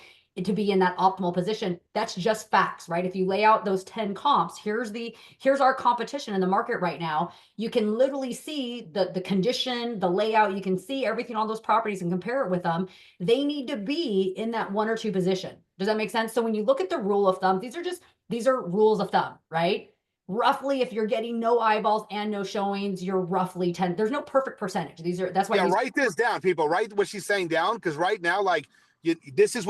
to be in that optimal position. That's just facts, right? If you lay out those 10 comps, here's our competition in the market right now. You can literally see the condition, the layout, you can see everything on those properties and compare it with them. They need to be in that 1 or 2 position. Does that make sense? So when you look at the rule of thumb, these are rules of thumb, right? Roughly, if you're getting no eyeballs and no showings, you're roughly 10. There's no perfect percentage. That's why. Yeah, write this down, people. Write what she's saying down, because right now, like, this is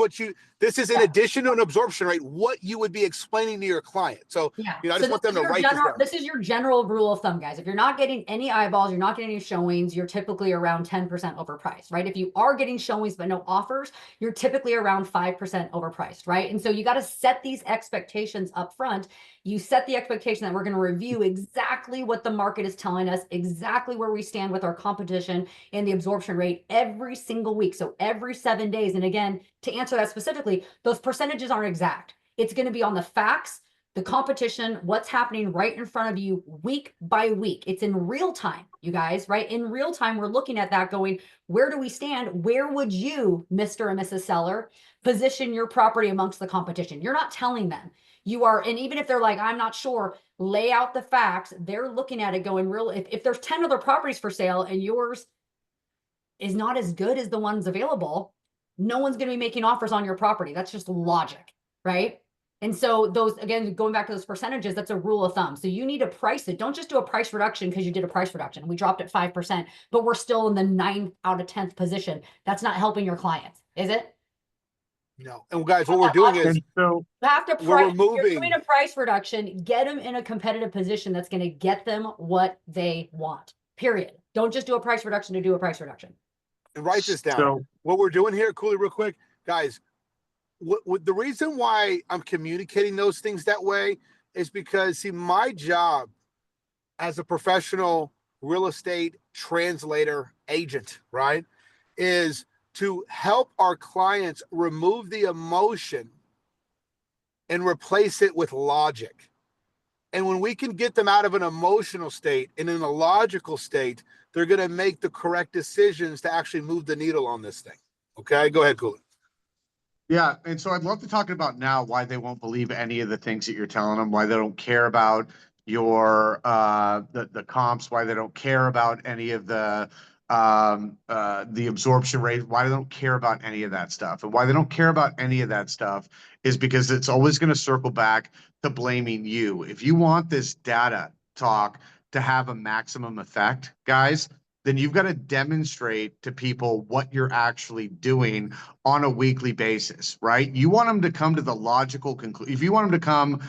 in addition to an absorption rate, what you would be explaining to your client. So, Yeah. I just want them to write this down. This is your general rule of thumb, guys. If you're not getting any eyeballs, you're not getting any showings, you're typically around 10% overpriced, right? If you are getting showings but no offers, you're typically around 5% overpriced, right? And so you got to set these expectations up front. You set the expectation that we're going to review exactly what the market is telling us, exactly where we stand with our competition and the absorption rate every single week. So every 7 days. And again, to answer that specifically, those percentages aren't exact. It's going to be on the facts, the competition, what's happening right in front of you week by week. It's in real time, you guys, right? In real time, we're looking at that going, where do we stand? Where would you, Mr. and Mrs. Seller, position your property amongst the competition? You're not telling them. You are, and even if they're like, I'm not sure, lay out the facts. They're looking at it going, if there's 10 other properties for sale and yours is not as good as the ones available, no one's going to be making offers on your property. That's just logic, right? And so those, again, going back to those percentages, that's a rule of thumb. So you need to price it. Don't just do a price reduction because you did a price reduction. We dropped it 5%, but we're still in the 9th out of 10th position. That's not helping your clients, is it? No. And guys, what we're doing is, So You have to We're price. If you're removing- doing a price reduction, get them in a competitive position that's going to get them what they want. Period. Don't just do a price reduction to do a price reduction. and write this down. So- What we're doing here, Cooley, real quick, guys, what the reason why I'm communicating those things that way is because, see, my job as a professional real estate translator agent, right, is to help our clients remove the emotion and replace it with logic. And when we can get them out of an emotional state and in a logical state, they're going to make the correct decisions to actually move the needle on this thing. Okay, go ahead, Cooley. yeah, and so I'd love to talk about now why they won't believe any of the things that you're telling them, why they don't care about your the comps, why they don't care about any of the absorption rate, why they don't care about any of that stuff. And why they don't care about any of that stuff is because it's always going to circle back to blaming you. If you want this data talk to have a maximum effect, guys, then you've got to demonstrate to people what you're actually doing on a weekly basis, right? You want them to come to the logical conclusion. If you want them to come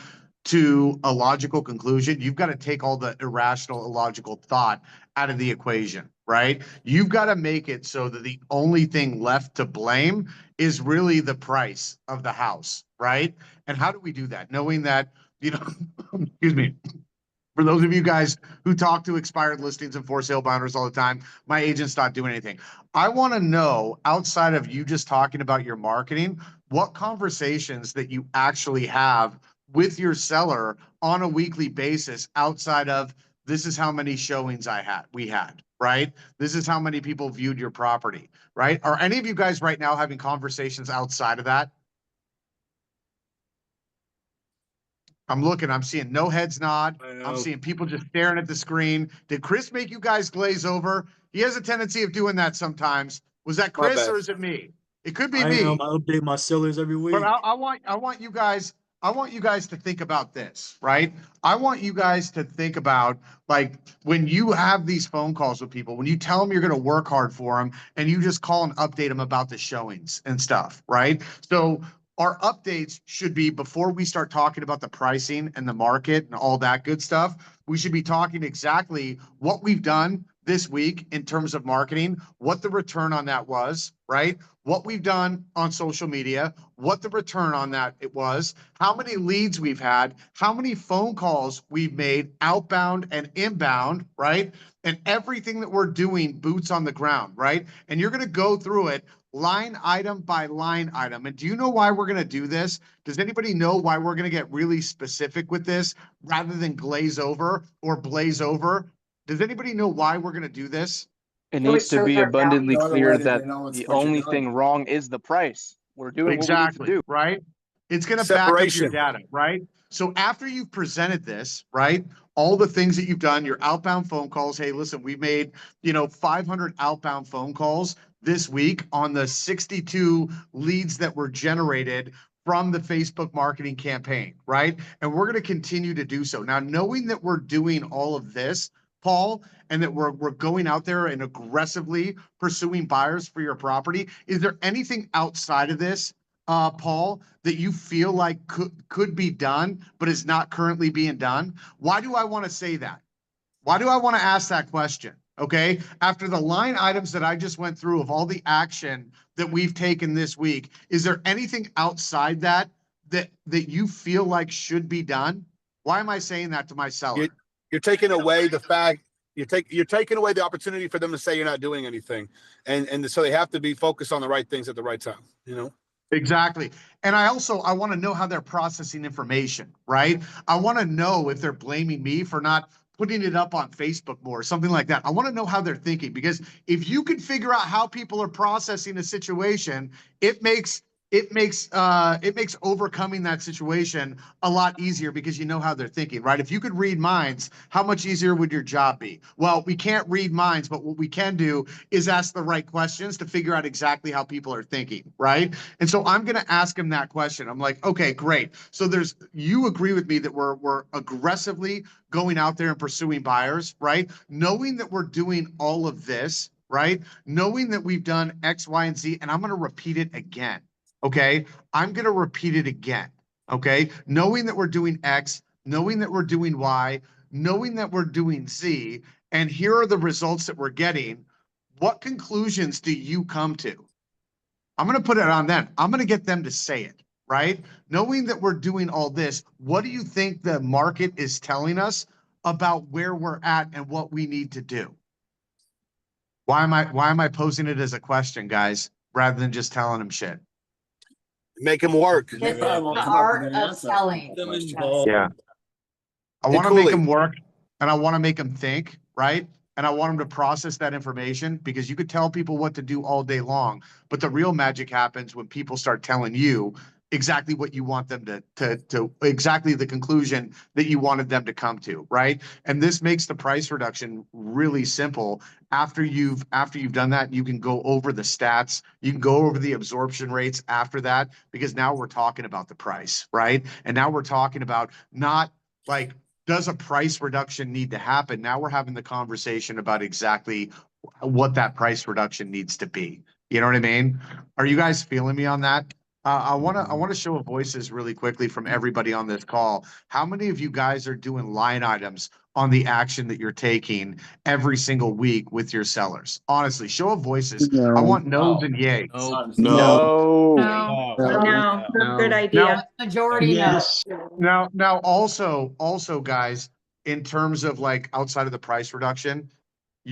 to a logical conclusion, you've got to take all the irrational, illogical thought out of the equation, right? You've got to make it so that the only thing left to blame is really the price of the house, right? And how do we do that? Knowing that, excuse me, for those of you guys who talk to expired listings and for sale binders all the time, my agent's not doing anything. I want to know, outside of you just talking about your marketing, what conversations that you actually have with your seller on a weekly basis outside of, this is how many showings we had, right? This is how many people viewed your property, right? Are any of you guys right now having conversations outside of that? I'm seeing no heads nod. I'm seeing people just staring at the screen. Did Chris make you guys glaze over? He has a tendency of doing that sometimes. Was that Chris or is it me? It could be me. I update my sellers every week. But I want you guys to think about this, right? I want you guys to think about, like, when you have these phone calls with people, when you tell them you're going to work hard for them and you just call and update them about the showings and stuff, right? So our updates should be, before we start talking about the pricing and the market and all that good stuff, we should be talking exactly what we've done this week in terms of marketing, what the return on that was, right? What we've done on social media, what the return on that it was, how many leads we've had, how many phone calls we've made outbound and inbound, right? And everything that we're doing boots on the ground, right? And you're going to go through it line item by line item. And do you know why we're going to do this? Does anybody know why we're going to get really specific with this rather than glaze over or blaze over? Does anybody know why we're going to do this? It So needs to be abundantly No other way clear that that they know the what you're only doing. thing wrong is the price. We're doing what we need to Exactly, do. right? It's gonna back up your Separation. data, right? So after you've presented this, right, all the things that you've done, your outbound phone calls, hey, listen, we made, 500 outbound phone calls this week on the 62 leads that were generated from the Facebook marketing campaign, right? And we're gonna continue to do so. Now, knowing that we're doing all of this, Paul, and that we're going out there and aggressively pursuing buyers for your property, is there anything outside of this, Paul, that you feel like could be done, but is not currently being done? Why do I want to say that? Why do I want to ask that question? Okay. After the line items that I just went through of all the action that we've taken this week, is there anything outside that you feel like should be done? Why am I saying that to my seller? You're taking away the fact, you're taking away the opportunity for them to say you're not doing anything. And so they have to be focused on the right things at the right time, Exactly. And I want to know how they're processing information, right? I want to know if they're blaming me for not putting it up on Facebook more, something like that. I want to know how they're thinking, because if you can figure out how people are processing a situation, it makes overcoming that situation a lot easier, because you know how they're thinking, right? If you could read minds, how much easier would your job be? Well, we can't read minds, but what we can do is ask the right questions to figure out exactly how people are thinking, right? And so I'm going to ask him that question. I'm like, okay, great. So you agree with me that we're aggressively going out there and pursuing buyers, right? Knowing that we're doing all of this, right? Knowing that we've done X, Y, and Z, and I'm going to repeat it again. Okay, I'm going to repeat it again. Okay, knowing that we're doing X, knowing that we're doing Y, knowing that we're doing Z, and here are the results that we're getting. What conclusions do you come to? I'm going to put it on them. I'm going to get them to say it, right? Knowing that we're doing all this, what do you think the market is telling us about where we're at and what we need to do? Why am I posing it as a question, guys, rather than just telling them shit? Make them work. This is probably won't the come up with art an of answer. selling. Them Yes. involved. Yeah. I Hey, want to make Cooley. them work, and I want to make them think, right? And I want them to process that information, because you could tell people what to do all day long, but the real magic happens when people start telling you exactly what you want them to exactly the conclusion that you wanted them to come to, right? And this makes the price reduction really simple. After you've done that, you can go over the stats, you can go over the absorption rates after that, because now we're talking about the price, right? And now we're talking about not like, does a price reduction need to happen? Now we're having the conversation about exactly what that price reduction needs to be. You know what I mean? Are you guys feeling me on that? I want to show of voices really quickly from everybody on this call. How many of you guys are doing line items on the action that you're taking every single week with your sellers? Honestly, show of voices. I want no's and yays. No. No, good Now, idea. Majority Yes. now also guys, in terms of like outside of the price reduction,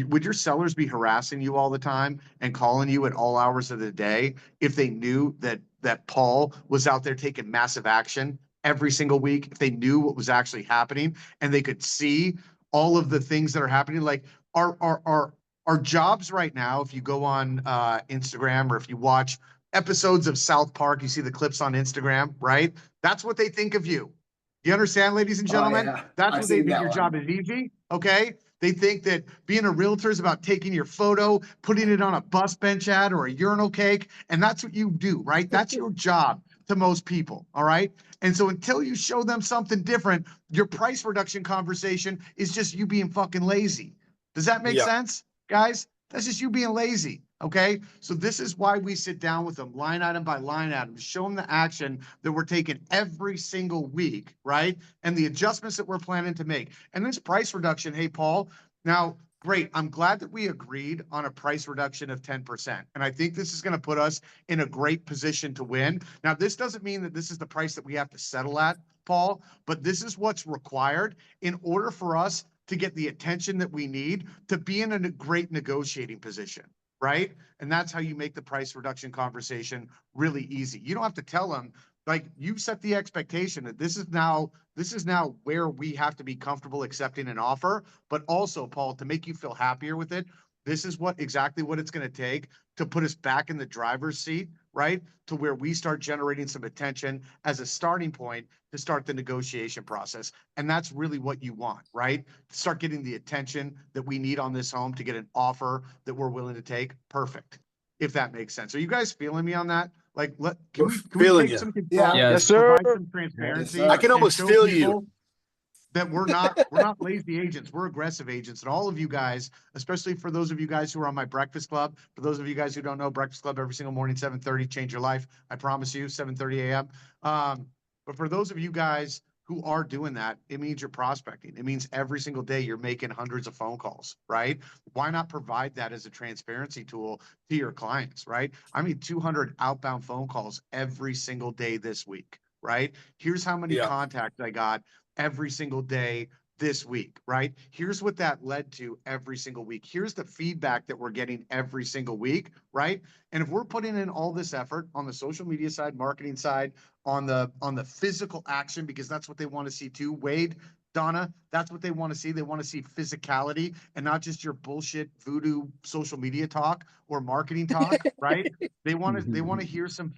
would your sellers be harassing you all the time and calling you at all hours of the day if they knew that Paul was out there taking massive action every single week, if they knew what was actually happening and they could see all of the things that are happening? Like our jobs right now, if you go on Instagram, or if you watch episodes of South Park, you see the clips on Instagram, right? That's what they think of you. You understand, ladies and gentlemen? yeah. That's I've what they seen think that your one. job is easy. Okay. They think that being a realtor is about taking your photo, putting it on a bus bench ad or a urinal cake. And that's what you do, right? That's your job to most people. All right. And so until you show them something different, your price reduction conversation is just you being fucking lazy. Does that make Yeah. sense, guys? That's just you being lazy. Okay. So this is why we sit down with them line item by line item, show them the action that we're taking every single week, right? And the adjustments that we're planning to make. And this price reduction, hey, Paul, now, great. I'm glad that we agreed on a price reduction of 10%. And I think this is going to put us in a great position to win. Now, this doesn't mean that this is the price that we have to settle at, Paul, but this is what's required in order for us to get the attention that we need to be in a great negotiating position, right? And that's how you make the price reduction conversation really easy. You don't have to tell them, like, you've set the expectation that this is now where we have to be comfortable accepting an offer. But also, Paul, to make you feel happier with it, this is exactly what it's going to take to put us back in the driver's seat right? To where we start generating some attention as a starting point to start the negotiation process. And that's really what you want, right? Start getting the attention that we need on this home to get an offer that we're willing to take. Perfect. If that makes sense. Are you guys feeling me on that? Like, can we feeling take you. some Yeah. control? Yes, sir. Provide some transparency. Yes, sir. I can and almost show feel you. people that we're not lazy agents. We're aggressive agents. And all of you guys, especially for those of you guys who are on my Breakfast Club, for those of you guys who don't know, Breakfast Club every single morning, 7:30, change your life. I promise you, 7:30 a.m. But for those of you guys who are doing that, it means you're prospecting. It means every single day you're making hundreds of phone calls, right? Why not provide that as a transparency tool to your clients, right? I mean, 200 outbound phone calls every single day this week, right? Here's how many Yeah. contacts I got every single day this week, right? Here's what that led to every single week. Here's the feedback that we're getting every single week, right? And if we're putting in all this effort on the social media side, marketing side, on the physical action, because that's what they want to see too. Wade, Donna, that's what they want to see. They want to see physicality and not just your bullshit voodoo social media talk or marketing talk, right? They want to hear some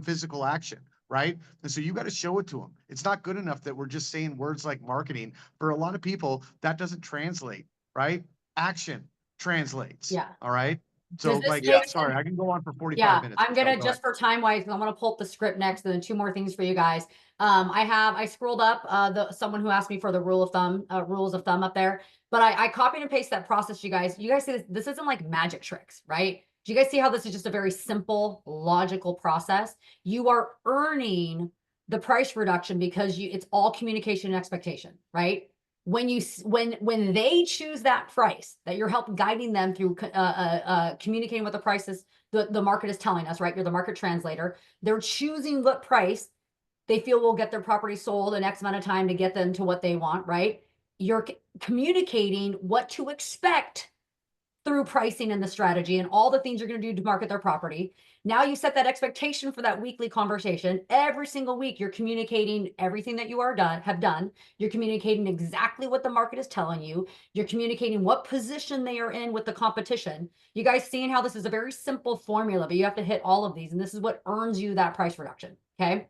physical action, right? And so you got to show it to them. It's not good enough that we're just saying words like marketing. For a lot of people, that doesn't translate, right? Action translates. Yeah. All right. So Does this like, make sorry, sense? I can go on for 45 Yeah, minutes. I'm gonna, just for time wise, I'm gonna pull up the script next and then 2 more things for you guys. I scrolled up someone who asked me for the rules of thumb up there, but I copied and pasted that process, you guys. You guys see this isn't like magic tricks, right? Do you guys see how this is just a very simple, logical process? You are earning the price reduction because it's all communication and expectation, right? When they choose that price that you're helping guiding them through communicating what the prices the market is telling us, right? You're the market translator. They're choosing what price they feel will get their property sold in X amount of time to get them to what they want, right? You're communicating what to expect through pricing and the strategy and all the things you're going to do to market their property. Now you set that expectation for that weekly conversation. Every single week, you're communicating everything that you have done. You're communicating exactly what the market is telling you. You're communicating what position they are in with the competition. You guys seeing how this is a very simple formula, but you have to hit all of these. And this is what earns you that price reduction. Okay.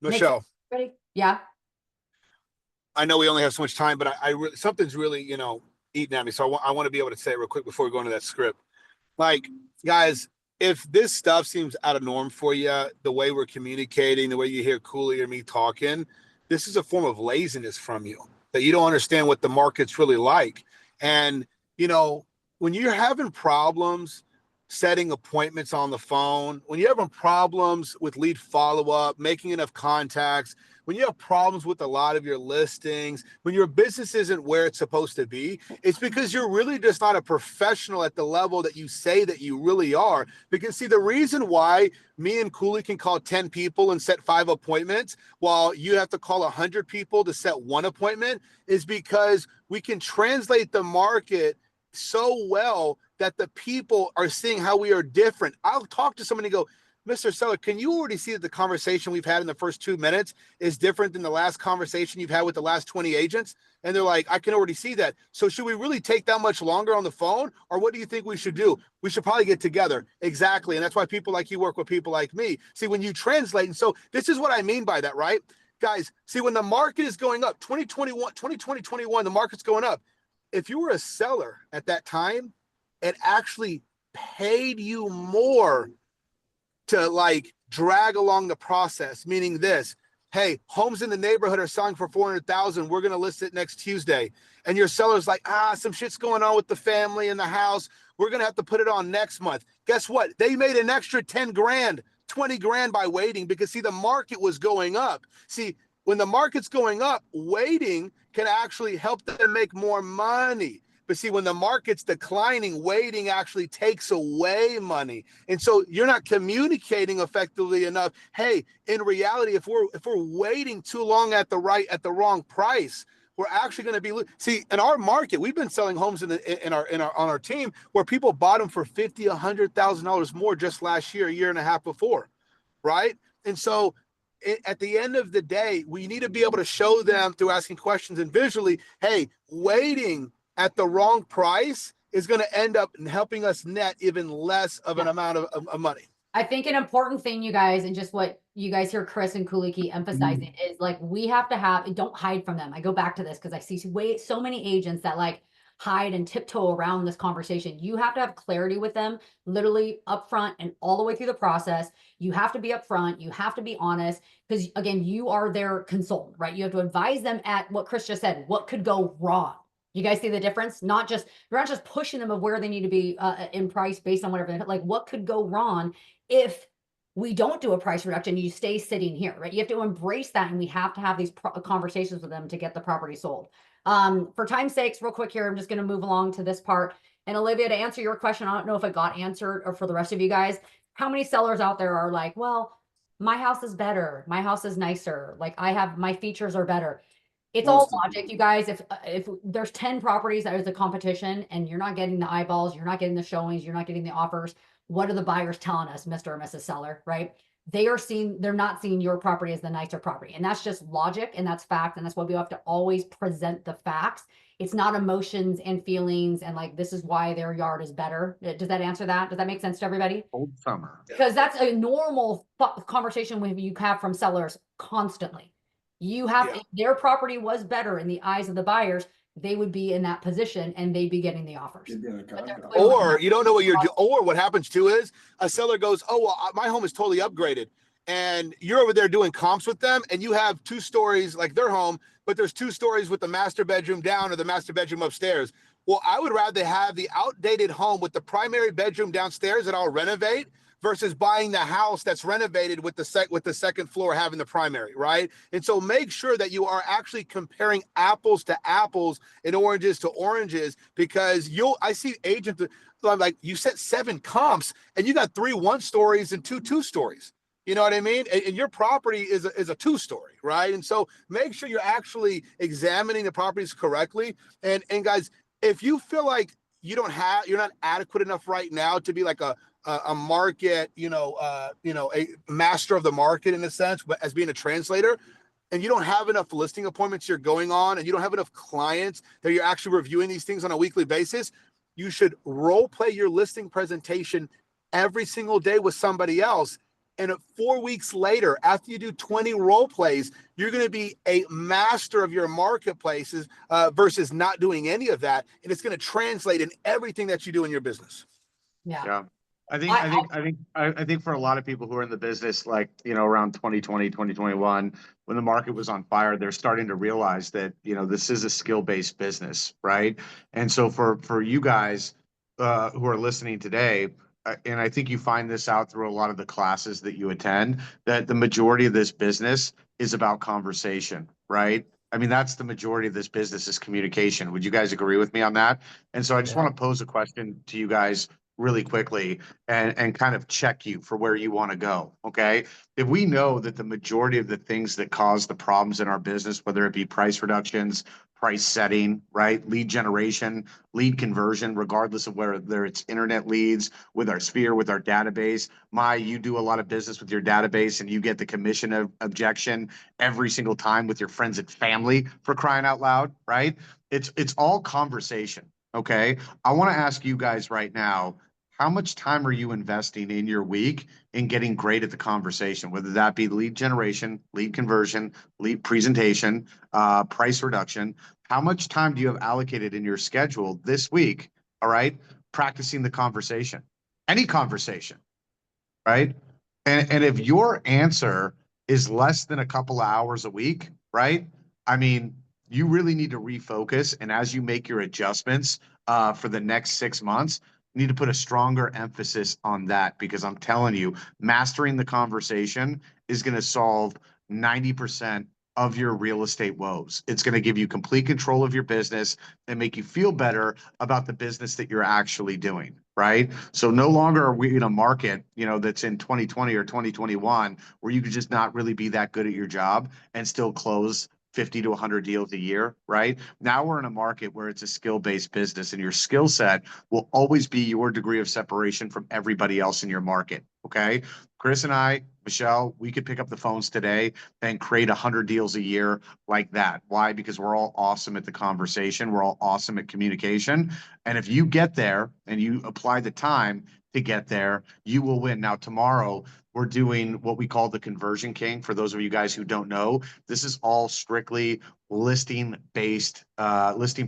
Michelle, Ready? Yeah. I know we only have so much time, but something's really, eating at me. So I want to be able to say it real quick before we go into that script. Like, guys, if this stuff seems out of norm for you, the way we're communicating, the way you hear Cooley or me talking, this is a form of laziness from you, that you don't understand what the market's really like. And, when you're having problems setting appointments on the phone, when you're having problems with lead follow-up, making enough contacts, when you have problems with a lot of your listings, when your business isn't where it's supposed to be, it's because you're really just not a professional at the level that you say that you really are. Because see, the reason why me and Cooley can call 10 people and set 5 appointments while you have to call 100 people to set 1 appointment is because we can translate the market so well that the people are seeing how we are different. I'll talk to somebody and go, Mr. Seller, can you already see that the conversation we've had in the first 2 minutes is different than the last conversation you've had with the last 20 agents? And they're like, I can already see that. So should we really take that much longer on the phone? Or what do you think we should do? We should probably get together. Exactly. And that's why people like you work with people like me. See, when you translate, and so this is what I mean by that, right? Guys, see, when the market is going up, 2021, the market's going up. If you were a seller at that time, it actually paid you more to like drag along the process, meaning this, hey, homes in the neighborhood are selling for 400,000. We're going to list it next Tuesday. And your seller's like, some shit's going on with the family and the house. We're going to have to put it on next month. Guess what? They made an extra 10 grand, 20 grand by waiting because see, the market was going up. See, when the market's going up, waiting can actually help them make more money. But see, when the market's declining, waiting actually takes away money. And so you're not communicating effectively enough. Hey, in reality, if we're waiting too long at the wrong price, we're actually going to be see in our market. We've been selling homes on our team where people bought them for $50,000, $100,000 more just last year, a year and a half before, right? And so at the end of the day, we need to be able to show them through asking questions and visually, hey, waiting at the wrong price is going to end up helping us net even less of an amount of money. I think an important thing, you guys, and just what you guys hear Chris and Kuliki emphasizing is like, we have to have, don't hide from them. I go back to this because I see so many agents that like hide and tiptoe around this conversation. You have to have clarity with them, literally upfront and all the way through the process. You have to be upfront. You have to be honest because, again, you are their consultant, right? You have to advise them at what Chris just said, what could go wrong. You guys see the difference? You're not just pushing them of where they need to be in price based on whatever, like what could go wrong if we don't do a price reduction, you stay sitting here, right? You have to embrace that, and we have to have these conversations with them to get the property sold. For time's sakes, real quick here, I'm just going to move along to this part. And Olivia, to answer your question, I don't know if it got answered or for the rest of you guys, how many sellers out there are like, well, my house is better, my house is nicer, like my features are better. It's all logic, you guys. If there's 10 properties that is a competition and you're not getting the eyeballs, you're not getting the showings, you're not getting the offers, what are the buyers telling us, Mr. or Mrs. Seller, right? They're not seeing your property as the nicer property. And that's just logic and that's fact. And that's why we have to always present the facts. It's not emotions and feelings and like, this is why their yard is better. Does that answer that? Does that make sense to everybody? Old summer. Because that's a normal conversation you have from sellers constantly. You have, if their property was better in the eyes of the buyers, they would be in that position and they'd be getting the offers. Or you don't know what you're doing. Or what happens too is a seller goes, oh, well, my home is totally upgraded. And you're over there doing comps with them and you have 2 stories like their home, but there's 2 stories with the master bedroom down or the master bedroom upstairs. Well, I would rather have the outdated home with the primary bedroom downstairs that I'll renovate versus buying the house that's renovated with the second floor having the primary, right? And so make sure that you are actually comparing apples to apples and oranges to oranges, because I see agents like, you set 7 comps and you got 3 1-stories and 2 2-stories. You know what I mean? And your property is a 2-story, right? And so make sure you're actually examining the properties correctly. And guys, if you feel like you're not adequate enough right now to be like a market, a master of the market in a sense, but as being a translator, and you don't have enough listing appointments you're going on, and you don't have enough clients that you're actually reviewing these things on a weekly basis, you should role play your listing presentation every single day with somebody else. And 4 weeks later, after you do 20 role plays, you're going to be a master of your marketplaces versus not doing any of that. And it's going to translate in everything that you do in your business. Yeah. I think for a lot of people who are in the business, like, around 2020, 2021, when the market was on fire, they're starting to realize that, this is a skill-based business, right? And so for you guys who are listening today, and I think you find this out through a lot of the classes that you attend, that the majority of this business is about conversation, right? I mean, that's the majority of this business is communication. Would you guys agree with me on that? And so I just want to pose a question to you guys really quickly and kind of check you for where you want to go. Okay. If we know that the majority of the things that cause the problems in our business, whether it be price reductions, price setting, right, lead generation, lead conversion, regardless of whether it's internet leads, with our Sphere, with our database, you do a lot of business with your database and you get the commission objection every single time with your friends and family, for crying out loud, right? It's all conversation. Okay. I want to ask you guys right now, how much time are you investing in your week in getting great at the conversation, whether that be lead generation, lead conversion, lead presentation, price reduction? How much time do you have allocated in your schedule this week, all right, practicing the conversation, any conversation, right? And if your answer is less than a couple of hours a week, right, I mean, you really need to refocus. And as you make your adjustments for the next 6 months, you need to put a stronger emphasis on that, because I'm telling you, mastering the conversation is going to solve 90% of your real estate woes. It's going to give you complete control of your business and make you feel better about the business that you're actually doing, right? So no longer are we in a market, that's in 2020 or 2021 where you could just not really be that good at your job and still close 50 to 100 deals a year, right? Now we're in a market where it's a skill-based business, and your skill set will always be your degree of separation from everybody else in your market, okay? Chris and I, Michelle, we could pick up the phones today and create 100 deals a year like that. Why? Because we're all awesome at the conversation. We're all awesome at communication. And if you get there and you apply the time to get there, you will win. Now, tomorrow, we're doing what we call the Conversion King. For those of you guys who don't know, this is all strictly listing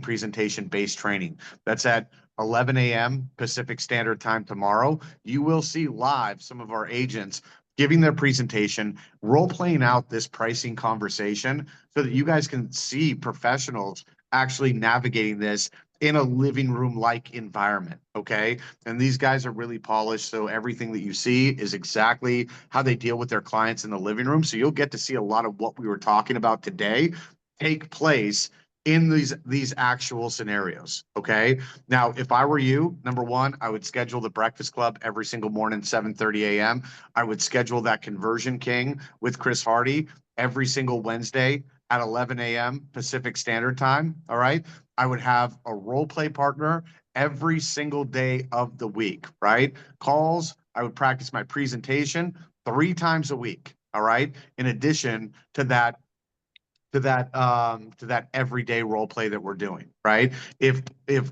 presentation based training. That's at 11 a.m. Pacific Standard Time tomorrow. You will see live some of our agents giving their presentation, role playing out this pricing conversation so that you guys can see professionals actually navigating this in a living room like environment. Okay. And these guys are really polished. So everything that you see is exactly how they deal with their clients in the living room. So you'll get to see a lot of what we were talking about today take place in these actual scenarios. Okay. Now, if I were you, number one, I would schedule the Breakfast Club every single morning, 7:30 a.m. I would schedule that Conversion King with Chris Hardy every single Wednesday at 11 a.m. Pacific Standard Time. All right. I would have a role play partner every single day of the week, right? Calls, I would practice my presentation 3 times a week. All right. In addition to that everyday role play that we're doing, right? If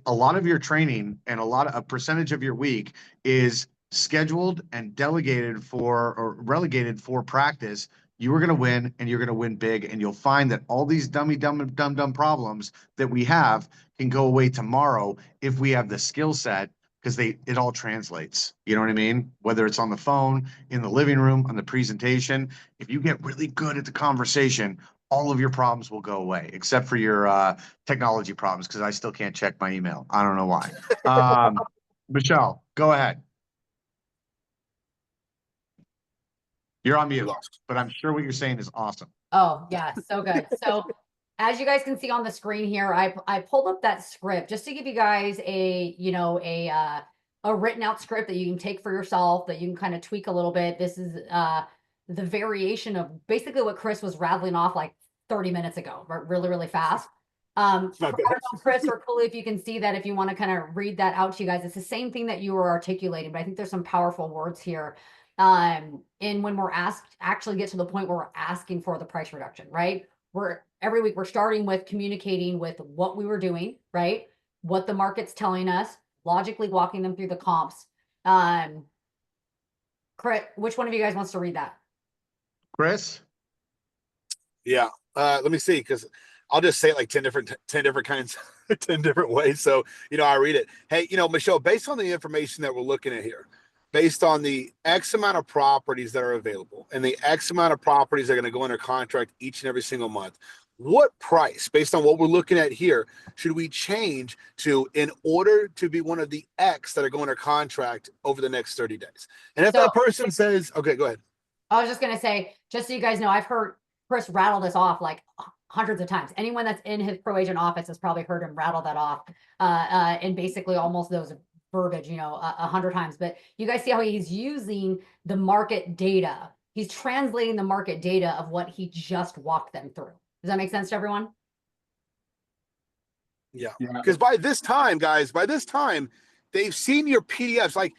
a lot of your training and a percentage of your week is scheduled and delegated for or relegated for practice, you are going to win, and you're going to win big, and you'll find that all these dumb problems that we have can go away tomorrow if we have the skill set, because it all translates. You know what I mean? Whether it's on the phone, in the living room, on the presentation, if you get really good at the conversation, all of your problems will go away, except for your technology problems, because I still can't check my email. I don't know why. Michelle, go ahead. You're on mute, but I'm sure what you're saying is awesome. Oh, yeah, so good. So as you guys can see on the screen here, I pulled up that script just to give you guys a written out script that you can take for yourself, that you can kind of tweak a little bit. This is the variation of basically what Chris was rattling off like 30 minutes ago, really, really fast. I don't know, Chris or Cooley, if you can see that, if you want to kind of read that out to you guys, it's the same thing that you were articulating, but I think there's some powerful words here. And when we're actually get to the point where we're asking for the price reduction, right? Every week we're starting with communicating with what we were doing, right? What the market's telling us, logically walking them through the comps. Chris, which one of you guys wants to read that? Chris? Yeah. Let me see, because I'll just say it like 10 different kinds, 10 different ways. So, I read it. Hey, Michelle, based on the information that we're looking at here, based on the X amount of properties that are available and the X amount of properties that are going to go under contract each and every single month, what price, based on what we're looking at here, should we change to in order to be one of the X that are going under contract over the next 30 days? And if that person says, okay, go ahead. I was just going to say, just so you guys know, I've heard Chris rattle this off like hundreds of times. Anyone that's in his pro agent office has probably heard him rattle that off and basically almost those verbiage, 100 times. But you guys see how he's using the market data. He's translating the market data of what he just walked them through. Does that make sense to everyone? Yeah. Because by this time, guys, they've seen your PDFs. Like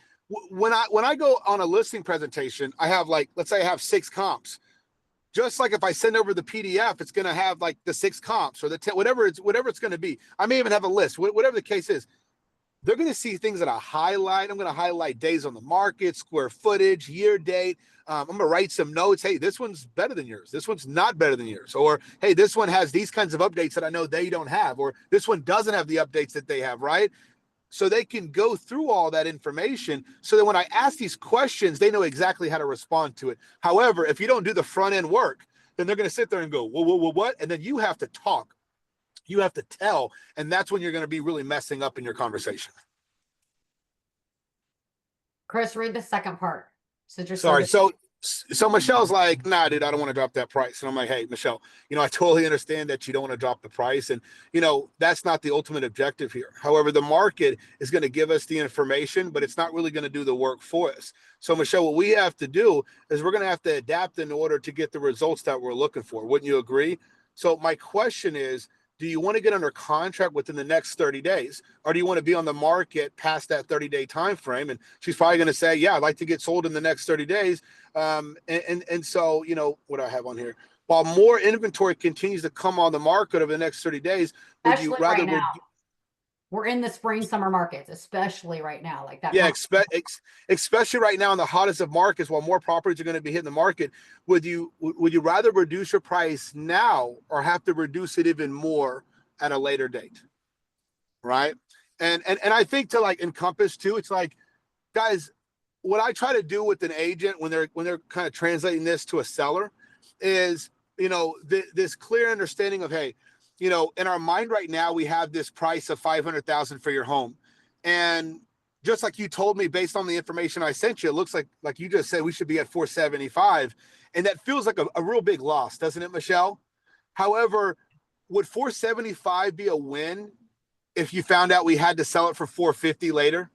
when I go on a listing presentation, I have let's say I have 6 comps. Just like if I send over the PDF, it's going to have like the 6 comps or the 10, whatever it's going to be. I may even have a list, whatever the case is. They're going to see things that I highlight. I'm going to highlight days on the market, square footage, year date. I'm going to write some notes. Hey, this one's better than yours. This one's not better than yours. Or, hey, this one has these kinds of updates that I know they don't have. Or this one doesn't have the updates that they have, right? So they can go through all that information so that when I ask these questions, they know exactly how to respond to it. However, if you don't do the front end work, then they're going to sit there and go, whoa, what? And then you have to talk. You have to tell. And that's when you're going to be really messing up in your conversation. Chris, read the second part. Sorry. So Michelle's like, nah, dude, I don't want to drop that price. And I'm like, hey, Michelle, I totally understand that you don't want to drop the price. And, that's not the ultimate objective here. However, the market is going to give us the information, but it's not really going to do the work for us. So, Michelle, what we have to do is we're going to have to adapt in order to get the results that we're looking for. Wouldn't you agree? So my question is, do you want to get under contract within the next 30 days? Or do you want to be on the market past that 30-day time frame? And she's probably going to say, yeah, I'd like to get sold in the next 30 days. And so, what do I have on here? While more inventory continues to come on the market over the next 30 days, would you rather we're in the spring, summer markets, especially right now, like that. Yeah, especially right now in the hottest of markets, while more properties are going to be hitting the market. Would you rather reduce your price now or have to reduce it even more at a later date? Right. And I think to like encompass too, it's like, guys, what I try to do with an agent when they're kind of translating this to a seller is, this clear understanding of, hey, in our mind right now, we have this price of $500,000 for your home. And just like you told me, based on the information I sent you, it looks like you just said we should be at 475. And that feels like a real big loss, doesn't it, Michelle? However, would 475 be a win if you found out we had to sell it for 450 later?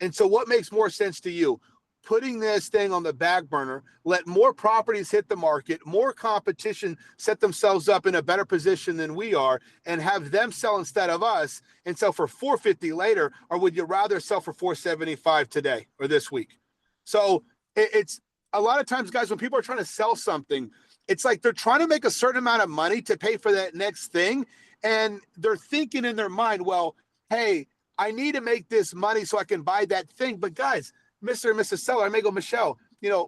And so what makes more sense to you? Putting this thing on the back burner, let more properties hit the market, more competition set themselves up in a better position than we are, and have them sell instead of us and sell for 450 later? Or would you rather sell for 475 today or this week? So it's a lot of times, guys, when people are trying to sell something, it's like they're trying to make a certain amount of money to pay for that next thing. And they're thinking in their mind, well, hey, I need to make this money so I can buy that thing. But guys, Mr. and Mrs. Seller, I may go, Michelle,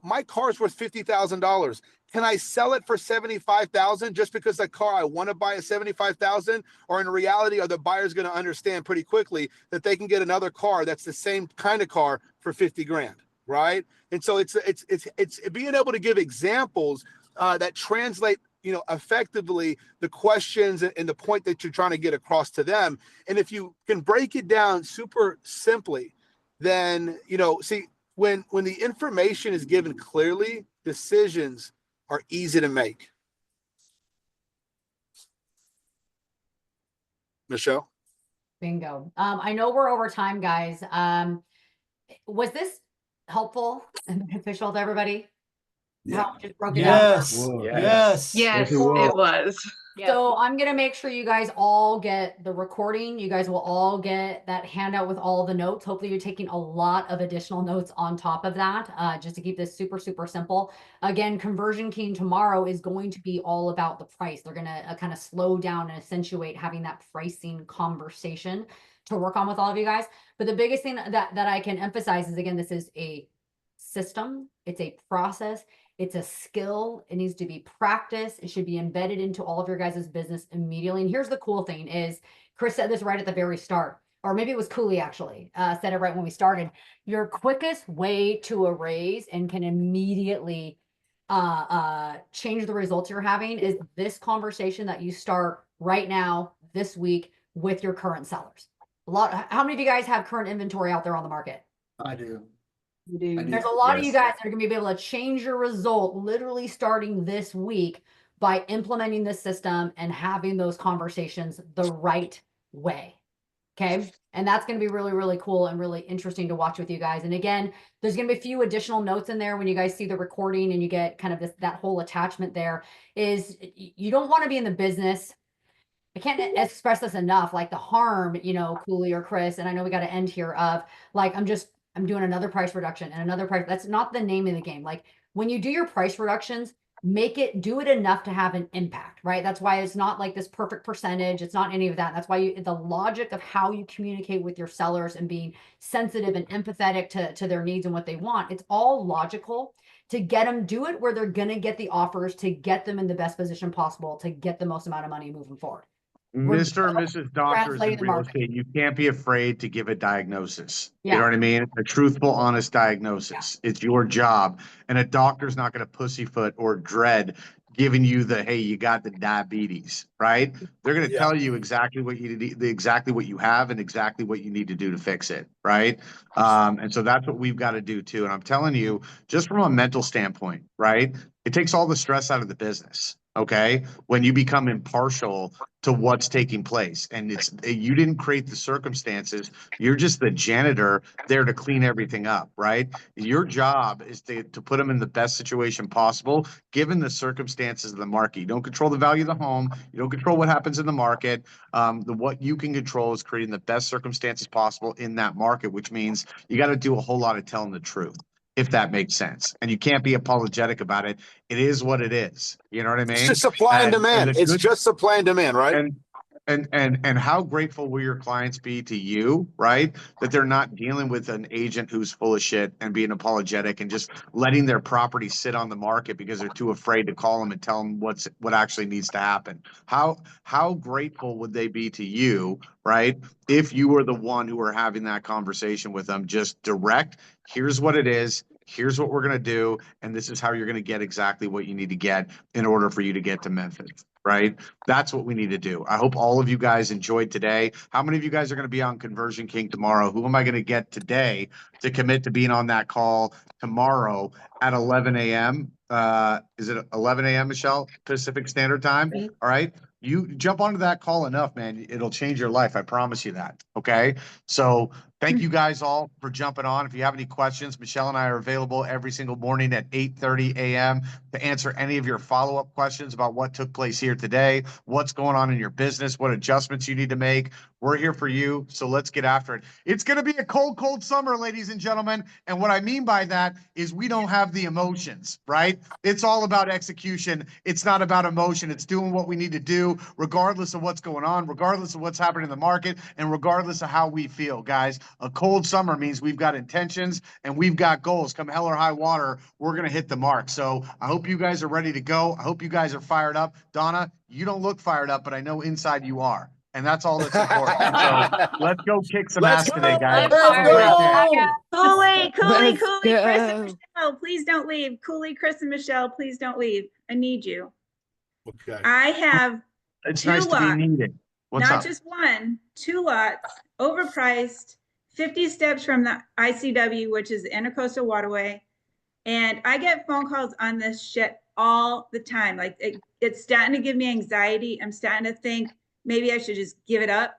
my car's worth $50,000. Can I sell it for $75,000 just because the car I want to buy is $75,000? Or in reality, are the buyers going to understand pretty quickly that they can get another car that's the same kind of car for 50 grand, right? And so it's being able to give examples that translate, effectively the questions and the point that you're trying to get across to them. And if you can break it down super simply, then, see, when the information is given clearly, decisions are easy to make. Michelle? Bingo. I know we're over time, guys. Was this helpful and beneficial to everybody? Yeah. How I just broke it down? Yes. Yes. Yes, it was. So I'm going to make sure you guys all get the recording. You guys will all get that handout with all the notes. Hopefully you're taking a lot of additional notes on top of that, just to keep this super, super simple. Again, Conversion King tomorrow is going to be all about the price. They're going to kind of slow down and accentuate having that pricing conversation to work on with all of you guys. But the biggest thing that I can emphasize is, again, this is a system. It's a process. It's a skill. It needs to be practiced. It should be embedded into all of your guys' business immediately. And here's the cool thing is, Chris said this right at the very start, or maybe it was Cooley actually, said it right when we started. Your quickest way to a raise and can immediately change the results you're having is this conversation that you start right now, this week, with your current sellers. How many of you guys have current inventory out there on the market? I do. You do. I do. There's a lot of Yes. you guys that are going to be able to change your result literally starting this week by implementing this system and having those conversations the right way. Okay. And that's going to be really, really cool and really interesting to watch with you guys. And again, there's going to be a few additional notes in there when you guys see the recording and you get kind of that whole attachment there. Is you don't want to be in the business. I can't express this enough, like the harm, Cooley or Chris, and I know we got to end here, of like, I'm doing another price reduction and another price. That's not the name of the game. Like when you do your price reductions, do it enough to have an impact, right? That's why it's not like this perfect percentage. It's not any of that. That's why the logic of how you communicate with your sellers and being sensitive and empathetic to their needs and what they want. It's all logical to get them, do it where they're going to get the offers, to get them in the best position possible, to get the most amount of money moving forward. Mr. and Mrs. Doctors in translating the real market. estate, you can't be afraid to give a diagnosis. Yeah. You know what I mean? A truthful, honest diagnosis. It's your job. And a doctor's not going to pussyfoot or dread giving you hey, you got the diabetes, right? They're going to Yeah. tell you exactly what you need, exactly what you have and exactly what you need to do to fix it, right? And so that's what we've got to do too. And I'm telling you, just from a mental standpoint, right? It takes all the stress out of the business. Okay. When you become impartial to what's taking place, and you didn't create the circumstances, you're just the janitor there to clean everything up, right? Your job is to put them in the best situation possible, given the circumstances of the market. You don't control the value of the home. You don't control what happens in the market. What you can control is creating the best circumstances possible in that market, which means you got to do a whole lot of telling the truth, if that makes sense. And you can't be apologetic about it. It is what it is. You know what I mean? It's just supply and demand. It's just supply and demand, right? And how grateful will your clients be to you, right? That they're not dealing with an agent who's full of shit and being apologetic and just letting their property sit on the market because they're too afraid to call them and tell them what actually needs to happen. How grateful would they be to you, right? If you were the one who were having that conversation with them, just direct, here's what it is. Here's what we're going to do. And this is how you're going to get exactly what you need to get in order for you to get to Memphis, right? That's what we need to do. I hope all of you guys enjoyed today. How many of you guys are going to be on Conversion King tomorrow? Who am I going to get today to commit to being on that call tomorrow at 11 a.m.? Is it 11 a.m., Michelle, Pacific Standard Time? All right. You jump onto that call enough, man. It'll change your life. I promise you that. Okay. So thank you guys all for jumping on. If you have any questions, Michelle and I are available every single morning at 8:30 a.m. to answer any of your follow-up questions about what took place here today, what's going on in your business, what adjustments you need to make. We're here for you. So let's get after it. It's going to be a cold, cold summer, ladies and gentlemen. And what I mean by that is we don't have the emotions, right? It's all about execution. It's not about emotion. It's doing what we need to do, regardless of what's going on, regardless of what's happening in the market, and regardless of how we feel, guys. A cold summer means we've got intentions and we've got goals. Come hell or high water, we're going to hit the mark. So I hope you guys are ready to go. I hope you guys are fired up. Donna, you don't look fired up, but I know inside you are. And that's all that's important. So let's go kick some ass today, guys. Have a great day. Cooley, Let's Chris and go. Michelle, please don't leave. Cooley, Chris and Michelle, please don't leave. I need you. Okay. I have It's two nice to be lots, needed. What's not up? just one, 2 lots, overpriced, 50 steps from the ICW, which is the Intercoastal Waterway. And I get phone calls on this shit all the time. Like it's starting to give me anxiety. I'm starting to think maybe I should just give up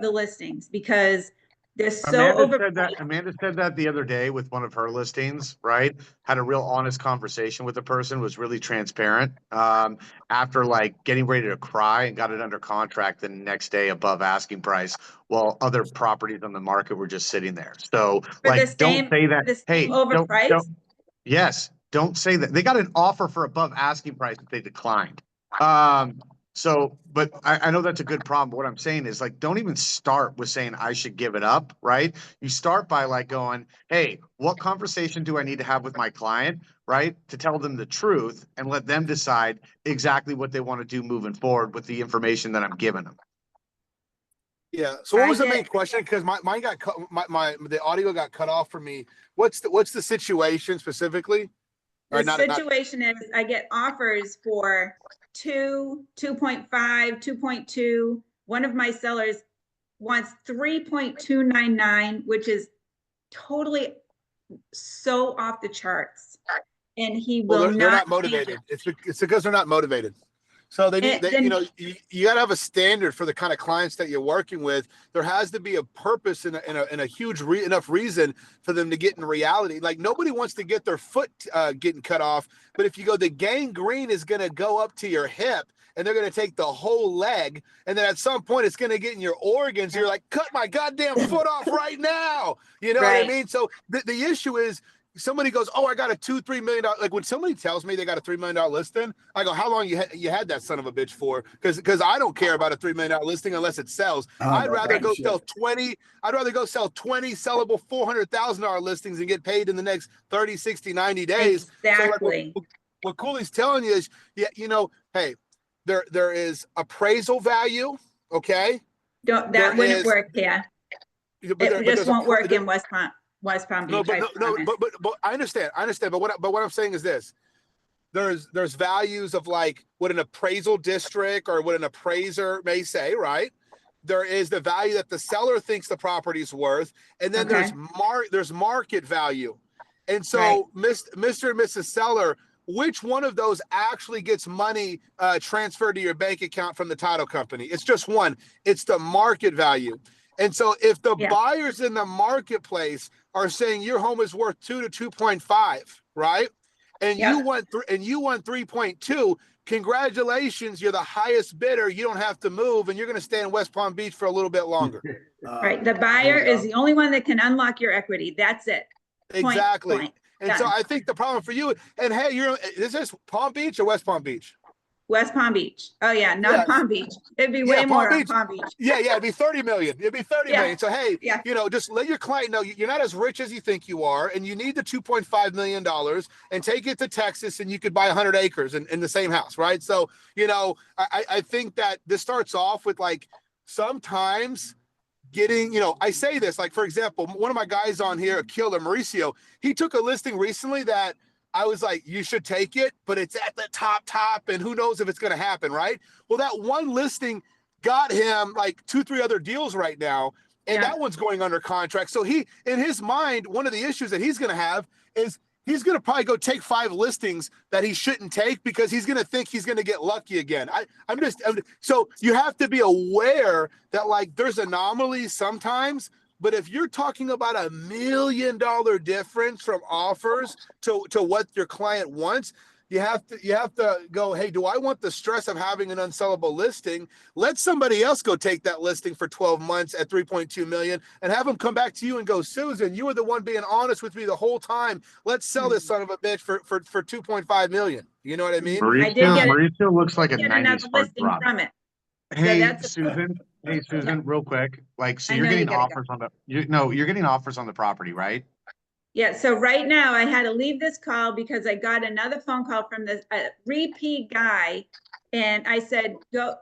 the listings because they're so overpriced. Amanda said that the other day with one of her listings, right? Had a real honest conversation with the person, was really transparent. After like getting ready to cry and got it under contract the next day above asking price, while other properties on the market were just sitting there. So like, don't say that. Hey, overpriced. Yes, don't say that. They got an offer for above asking price that they declined. So, but I know that's a good problem. But what I'm saying is like, don't even start with saying I should give it up, right? You start by like going, hey, what conversation do I need to have with my client, right? To tell them the truth and let them decide exactly what they want to do moving forward with the information that I'm giving them. Yeah. So what was the main question? Because mine got cut. The audio got cut off for me. What's the situation specifically? The situation is I get offers for 2, 2.5, 2.2. One of my sellers wants 3.299, which is totally so off the charts. And he will they're not motivated. It's because they're not motivated. So they need, you got to have a standard for the kind of clients that you're working with. There has to be a purpose and a huge enough reason for them to get in reality. Like nobody wants to get their foot getting cut off, but if you go, the gangrene is going to go up to your hip and they're going to take the whole leg. And then at some point it's going to get in your organs. You're like, cut my goddamn foot off right now. You know what I mean? So the issue is, somebody goes, oh, I got a $2-3 million. Like when somebody tells me they got a $3 million listing, I go, how long you had that son of a bitch for? Because I don't care about a $3 million listing unless it sells. I'd rather go sell 20. I'd rather go sell 20 sellable $400,000 listings and get paid in the next 30, 60, 90 days. Exactly. So like what Cooley's telling you is, hey, there is appraisal value. Okay. That wouldn't work here. It just won't work in West Palm Beach. But I understand. But what I'm saying is this: there's values of like what an appraisal district or what an appraiser may say, right? There is the value that the seller thinks the property's worth, and then there's market value. And so, Mr. and Mrs. Seller, which one of those actually gets money transferred to your bank account from the title company? It's just one. It's the market value. And so if the buyers in the marketplace are saying your home is worth 2 to 2.5, right? And you want 3.2, congratulations, you're the highest bidder. You don't have to move and you're going to stay in West Palm Beach for a little bit longer. Right. The buyer is the only one that can unlock your equity. That's it. Exactly. Point. And so I think the problem for you, and hey, is this Palm Beach or West Palm Beach? West Palm Beach. Oh yeah, not Yeah. Palm Beach. It'd be Yeah, way Palm more on Beach. Palm Beach. Yeah, it'd be 30 million. It'd be 30 Yeah. million. So hey, Yeah. you know, just let your client know you're not as rich as you think you are, and you need the $2.5 million, and take it to Texas, and you could buy 100 acres in the same house, right? So, you know, I think that this starts off with like sometimes getting, you know, I say this, like, for example, one of my guys on here, Killer Mauricio, he took a listing recently that I was like, you should take it, but it's at the top, and who knows if it's going to happen, right? Well, that one listing got him like 2-3 other deals right now, and Yeah. that one's going under contract. So he, in his mind, one of the issues that he's going to have is he's going to probably go take 5 listings that he shouldn't take because he's going to think he's going to get lucky again. So you have to be aware that like there's anomalies sometimes. But if you're talking about $1 million difference from offers to what your client wants, you have to go, hey, do I want the stress of having an unsellable listing? Let somebody else go take that listing for 12 months at 3.2 million and have them come back to you and go, Susan, you were the one being honest with me the whole time. Let's sell this son of a bitch for 2.5 million. You know what I mean? I did get it. Mauricio looks like a Get 90s another listing heartthrob. from it. Hey, that's- Susan. Hey, Susan, real quick. Like, so I you're know you getting gotta go. offers on the, you're getting offers on the property, right? Yeah, so right now I had to leave this call because I got another phone call from this repeat guy. And I said,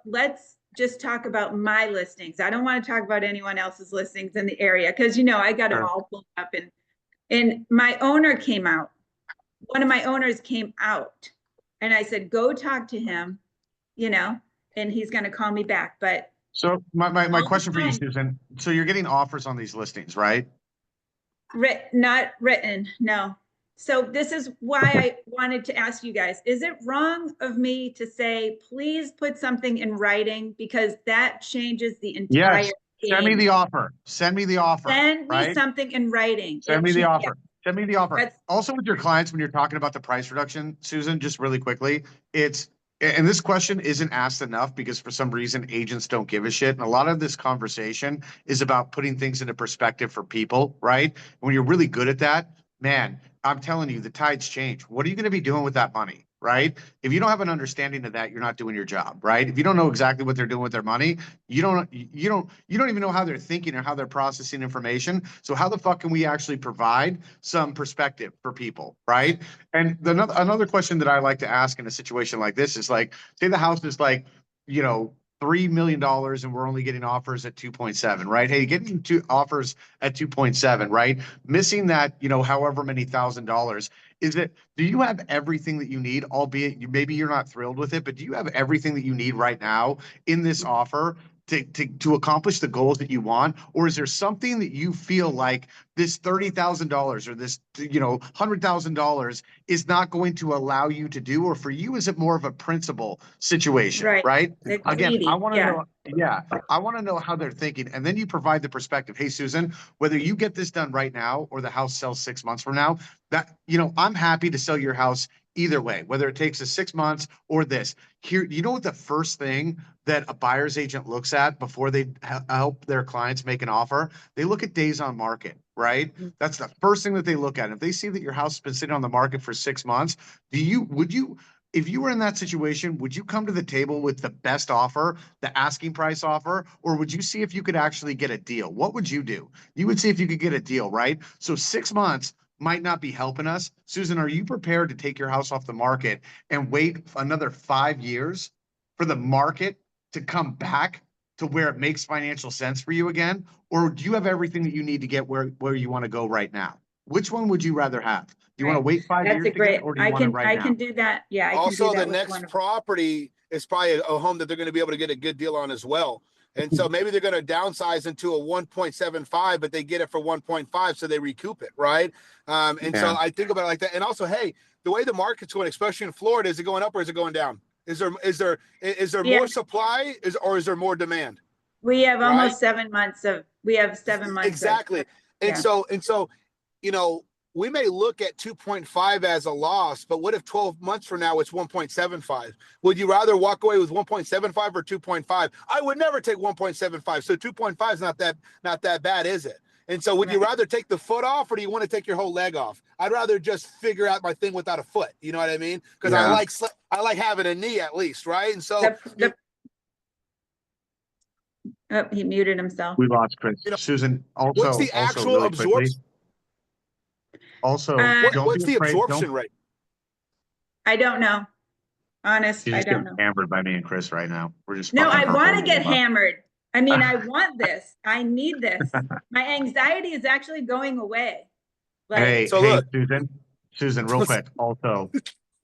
let's just talk about my listings. I don't want to talk about anyone else's listings in the area because, you know, I got them Sure. all pulled up and my owner came out. One of my owners came out and I said, go talk to him, you know, and he's going to call me back. But So my All question for you, the time. Susan, so you're getting offers on these listings, right? not written, no. So this is why I wanted to ask you guys, is it wrong of me to say, please put something in writing because that changes the entire Yes. Send me game. the offer. Send me the offer. Send me right? something in writing. Send me It the should- offer. Send me the offer. That's- Also with your clients, when you're talking about the price reduction, Susan, just really quickly, and this question isn't asked enough because for some reason agents don't give a shit. And a lot of this conversation is about putting things into perspective for people, right? When you're really good at that, man, I'm telling you, the tides change. What are you going to be doing with that money? Right? If you don't have an understanding of that, you're not doing your job, right? If you don't know exactly what they're doing with their money, you don't even know how they're thinking or how they're processing information. So how the fuck can we actually provide some perspective for people, right? And another question that I like to ask in a situation like this is like, say the house is like, $3 million and we're only getting offers at 2.7, right? Hey, getting 2 offers at 2.7, right? Missing that, however many $1,000. Do you have everything that you need, albeit maybe you're not thrilled with it, but do you have everything that you need right now in this offer to accomplish the goals that you want? Or is there something that you feel like this $30,000 or this, $100,000 is not going to allow you to do? Or for you, is it more of a principle situation, right? It's Again, greedy, I want to yeah. know. Yeah, I want to know how they're thinking. And then you provide the perspective. Hey, Susan, whether you get this done right now or the house sells 6 months from now, that, I'm happy to sell your house either way, whether it takes us 6 months or this. Here, you know what the first thing that a buyer's agent looks at before they help their clients make an offer? They look at days on market, right? That's the first thing that they look at. If they see that your house has been sitting on the market for 6 months, if you were in that situation, would you come to the table with the best offer, the asking price offer, or would you see if you could actually get a deal? What would you do? You would see if you could get a deal, right? So 6 months might not be helping us. Susan, are you prepared to take your house off the market and wait another 5 years for the market to come back to where it makes financial sense for you again? Or do you have everything that you need to get where you want to go right now? Which one would you rather have? Do you want to wait 5 years That's a to great, get it, or do you want it right I now? can do that. Yeah. I can Also, do that the with next one of- property is probably a home that they're going to be able to get a good deal on as well. And so maybe they're going to downsize into a 1.75, but they get it for 1.5, so they recoup it, right? So I think about it like that. And also, hey, the way the market's going, especially in Florida, is it going up or is it going down? Is there Yeah. more supply or is there more demand? We have Right? almost 7 months we have 7 months. Exactly. And so, we may look at 2.5 as a loss, but what if 12 months from now it's 1.75? Would you rather walk away with 1.75 or 2.5? I would never take 1.75. So 2.5 is not that bad, is it? And so would you Right. rather take the foot off or do you want to take your whole leg off? I'd rather just figure out my thing without a foot. You know what I mean? Because Yeah. I like having a knee at least, right? And so Oh, he muted himself. We lost Chris. You know, Susan, what's also, the actual really quickly. absorption? Also, don't What's be the afraid. absorption rate? I don't know. Honest, She's I just don't getting know. hammered by me and Chris right now. We're just No, fucking I her want to whole get game up. hammered. I mean, I want this. I need this. My anxiety is actually going away. Hey, So hey, look. Susan, real quick. Also,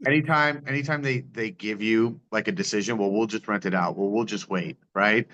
anytime they give you like a decision, well, we'll just rent it out. Well, we'll just wait, right?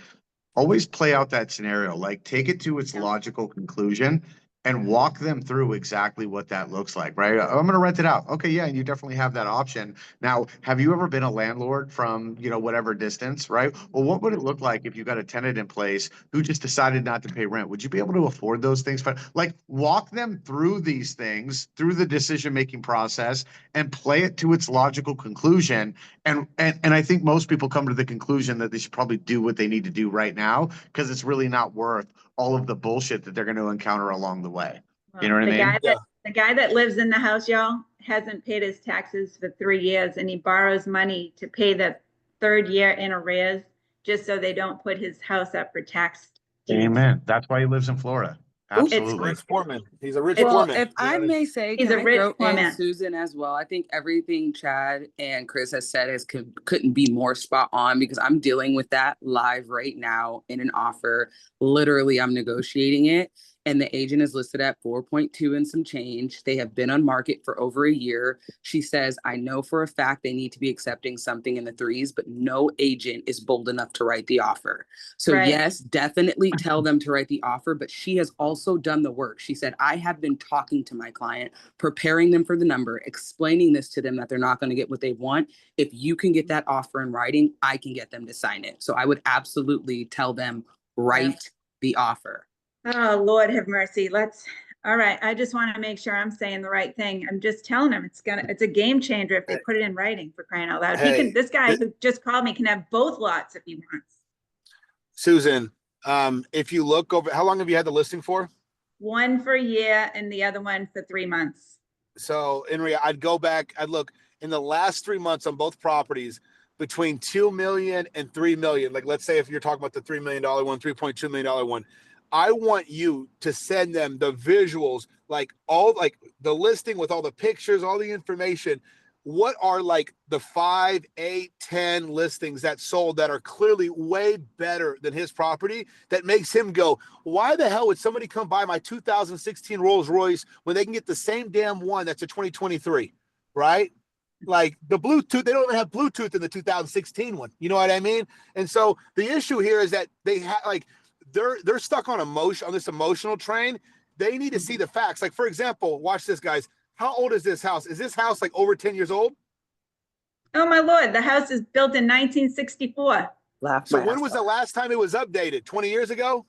Always play out that scenario, like take it to its Yeah. logical conclusion and walk them through exactly what that looks like, right? I'm going to rent it out. Okay, yeah, and you definitely have that option. Now, have you ever been a landlord from, whatever distance, right? Well, what would it look like if you got a tenant in place who just decided not to pay rent? Would you be able to afford those things? But like walk them through these things, through the decision-making process and play it to its logical conclusion. And I think most people come to the conclusion that they should probably do what they need to do right now because it's really not worth all of the bullshit that they're going to encounter along the way. You know what I mean? The guy that lives in the house, y'all, hasn't paid his taxes for 3 years and he borrows money to pay the 3rd year in arrears just so they don't put his house up for tax. deeds. Amen. That's why he lives in Florida. It's Absolutely. Rich poor man. He's a rich Well, poor man. If I may say, He's can a I rich throw poor in man. Susan as well? I think everything Chad and Chris has said couldn't be more spot on because I'm dealing with that live right now in an offer. Literally, I'm negotiating it. And the agent is listed at 4.2 and some change. They have been on market for over a year. She says, I know for a fact they need to be accepting something in the 3s, but no agent is bold enough to write the offer. So Right. yes, definitely tell them to write the offer, but she has also done the work. She said, I have been talking to my client, preparing them for the number, explaining this to them that they're not going to get what they want. If you can get that offer in writing, I can get them to sign it. So I would absolutely tell them, write the offer. Oh, Lord have mercy. All right. I just want to make sure I'm saying the right thing. I'm just telling him it's a game changer if they put it in writing, for crying out loud. Hey, This guy who just called me can have both lots if he wants. Susan, if you look over, how long have you had the listing for? One for a year and the other one for 3 months. So I'd go back, I'd look in the last 3 months on both properties between 2 million and 3 million. Like, let's say if you're talking about the $3 million one, $3.2 million one, I want you to send them the visuals, like the listing with all the pictures, all the information. What are like the 5, 8, 10 listings that sold that are clearly way better than his property that makes him go, why the hell would somebody come buy my 2016 Rolls Royce when they can get the same damn one that's a 2023, right? Like the Bluetooth, they don't even have Bluetooth in the 2016 one. You know what I mean? And so the issue here is that they have they're stuck on this emotional train. They need to see the facts. Like, for example, watch this, guys. How old is this house? Is this house like over 10 years old? Oh, my Lord. The house is built in 1964. So when was the last time it was updated? 20 years ago?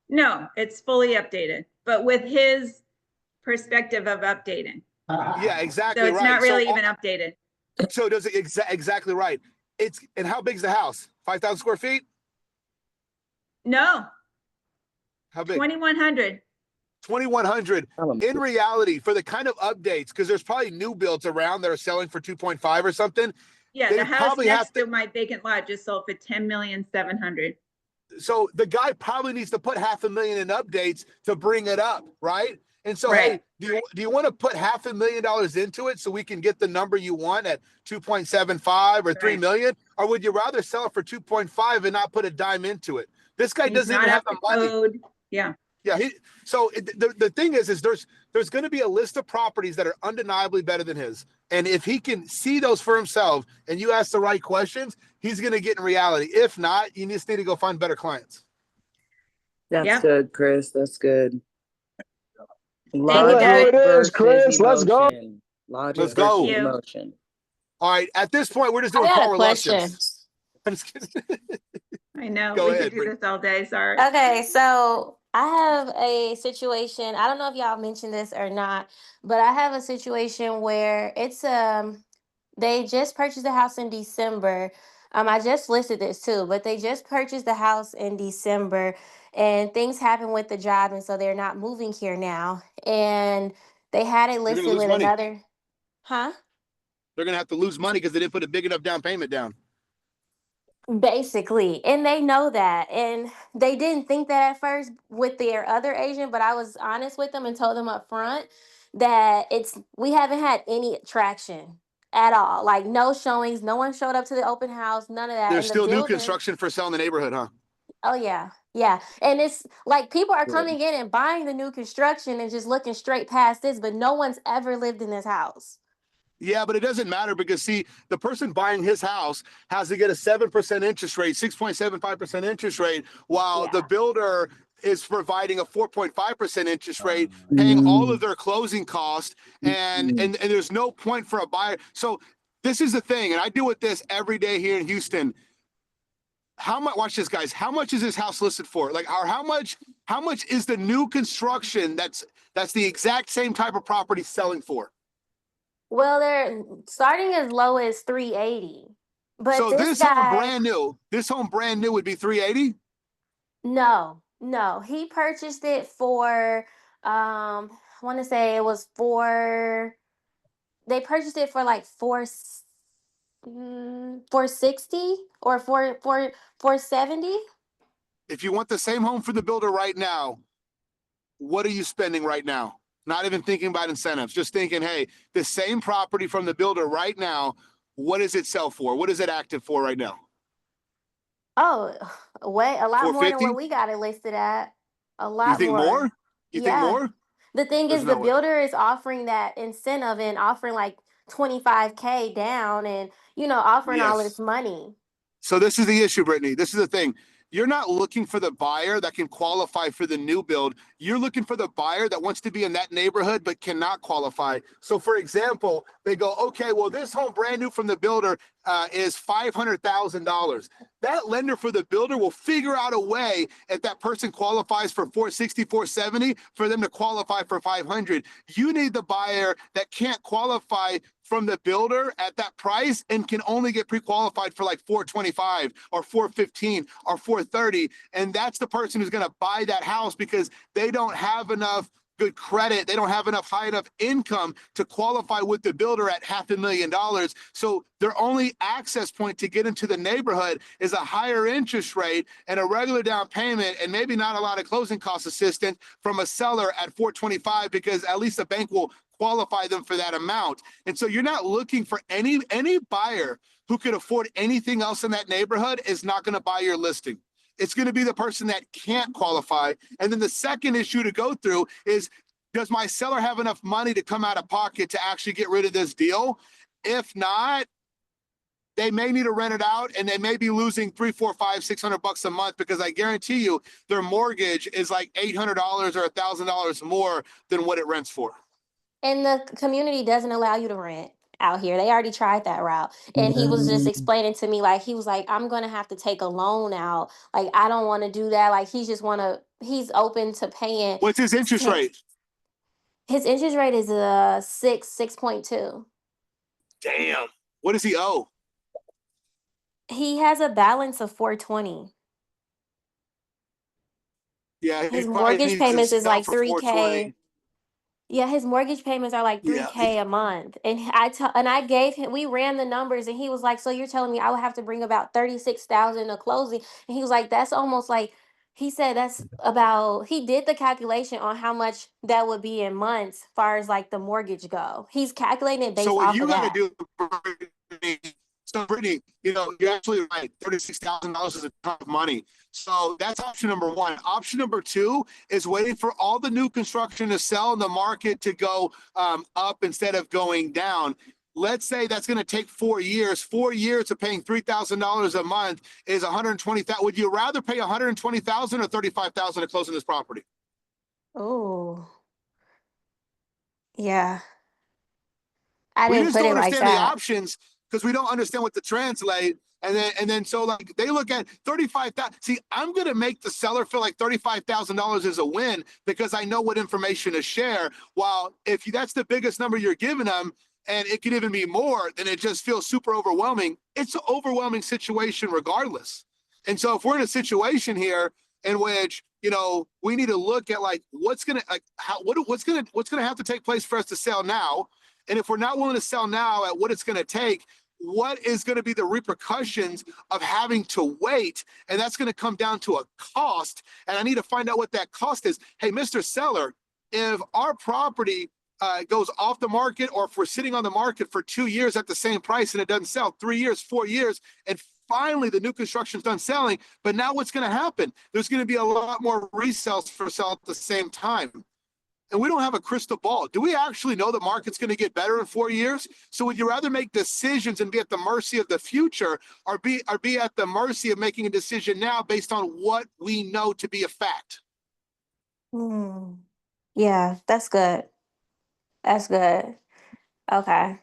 No, it's fully updated, but with his perspective of updating. Yeah, exactly. So it's right. not really even updated. So does it exactly right. And how big's the house? 5,000 square feet? No, How big? 2,100. 2,100. In reality, for the kind of updates, because there's probably new builds around that are selling for 2.5 or something. Yeah, They the house probably next have to my vacant lot just sold for 10,700,000. So the guy probably needs to put $500,000 in updates to bring it up, right? And so, Right. hey, do you want to put $500,000 into it so we can get the number you want at 2.75 or 3 Right. million? Or would you rather sell it for 2.5 and not put a dime into it? This guy He's doesn't not even have up the to money. code. Yeah. Yeah. The thing is there's going to be a list of properties that are undeniably better than his. And if he can see those for himself and you ask the right questions, he's going to get in reality. If not, you just need to go find better clients. That's Yeah. good, Chris. That's good. Thank you, Logic guys. It is, versus Chris. Let's go. emotion. Logic Let's go. versus Thank you. emotion. All right. At this point, we're just I doing got call a question. reluctance. I'm just kidding. I know. Go We ahead, could do Bri- this all day. Sorry. Okay, so I have a situation. I don't know if y'all mentioned this or not, but I have a situation where it's they just purchased a house in December. I just listed this too, but they just purchased the house in December and things happened with the job. And so they're not moving here now. And they had it They're gonna listed lose with money. another, huh? They're gonna have to lose money because they didn't put a big enough down payment down. Basically, and they know that. And they didn't think that at first with their other agent, but I was honest with them and told them up front that we haven't had any traction at all. Like no showings, no one showed up to the open house, none of that. There's And the still new builder, construction for sale in the neighborhood, huh? oh yeah. Yeah. And it's like people are coming in and buying the new construction and just looking straight past this, but no one's ever lived in this house. Yeah, but it doesn't matter because see, the person buying his house has to get a 7% interest rate, 6.75% interest rate, while the Yeah. builder is providing a 4.5% interest rate, paying all of their closing costs, and there's no point for a buyer. So this is the thing, and I deal with this every day here in Houston. How much? Watch this, guys. How much is this house listed for? Like, or how much is the new construction that's the exact same type of property selling for? Well, they're starting as low as 380. But So this home guy, brand new would be 380. no, he purchased it for I want to say it was they purchased it for like 460 or 470. If you want the same home for the builder right now, what are you spending right now? Not even thinking about incentives, just thinking, hey, the same property from the builder right now, what does it sell for? What is it active for right now? Oh, way a lot more than 450? what we got it listed at. A lot You think more? You think Yeah. more? The thing There's is, the no way. builder is offering that incentive and offering like 25K down and, offering all Yes. this money. So this is the issue, Brittany. This is the thing. You're not looking for the buyer that can qualify for the new build. You're looking for the buyer that wants to be in that neighborhood but cannot qualify. So for example, they go, okay, well, this home brand new from the builder is $500,000. That lender for the builder will figure out a way if that person qualifies for 460, 470 for them to qualify for 500. You need the buyer that can't qualify from the builder at that price and can only get pre-qualified for like 425 or 415 or 430. And that's the person who's going to buy that house because they don't have enough good credit. They don't have enough high enough income to qualify with the builder at $500,000. So their only access point to get into the neighborhood is a higher interest rate and a regular down payment and maybe not a lot of closing cost assistance from a seller at 425 because at least the bank will qualify them for that amount. And so you're not looking for any buyer who could afford anything else in that neighborhood is not going to buy your listing. It's going to be the person that can't qualify. And then the second issue to go through is, does my seller have enough money to come out of pocket to actually get rid of this deal? If not, they may need to rent it out and they may be losing $300, $400, $500, $600 a month because I guarantee you their mortgage is like $800 or $1,000 more than what it rents for. And the community doesn't allow you to rent out here. They already tried that route. And he was just explaining to me, like, he was like, I'm going to have to take a loan out. Like, I don't want to do that. Like, he's open to paying. What's his interest rate? His interest rate is 6.2. Damn. What does he owe? He has a balance of 420. Yeah. His mortgage payments is like 3K. Yeah, his mortgage payments are like 3K a month. And I gave him, we ran the numbers and he was like, so you're telling me I would have to bring about 36,000 to closing. And he was like, that's almost like, he said he did the calculation on how much that would be in months as far as like the mortgage go. He's calculating it based off of that. So what you got to do, so Brittany, you're absolutely right. $36,000 is a ton of money. So that's option number one. Option number two is waiting for all the new construction to sell and the market to go up instead of going down. Let's say that's going to take 4 years. 4 years of paying $3,000 a month is $120,000. Would you rather pay $120,000 or $35,000 to close on this property? Oh, yeah. I We didn't just put don't it like understand the that. options because we don't understand what to translate. And then so like they look at 35,000. See, I'm going to make the seller feel like $35,000 is a win because I know what information to share. While if that's the biggest number you're giving them, and it could even be more, then it just feels super overwhelming. It's an overwhelming situation regardless. And so if we're in a situation here in which, you know, we need to look at like what's gonna have to take place for us to sell now. And if we're not willing to sell now at what it's gonna take, what is going to be the repercussions of having to wait? And that's going to come down to a cost. And I need to find out what that cost is. Hey, Mr. Seller, if our property goes off the market, or if we're sitting on the market for 2 years at the same price and it doesn't sell, 3 years, 4 years, and finally the new construction's done selling, but now what's going to happen? There's going to be a lot more resales for sale at the same time. And we don't have a crystal ball. Do we actually know the market's going to get better in 4 years? So would you rather make decisions and be at the mercy of the future, or be at the mercy of making a decision now based on what we know to be a fact? Yeah, that's good. That's good. Okay.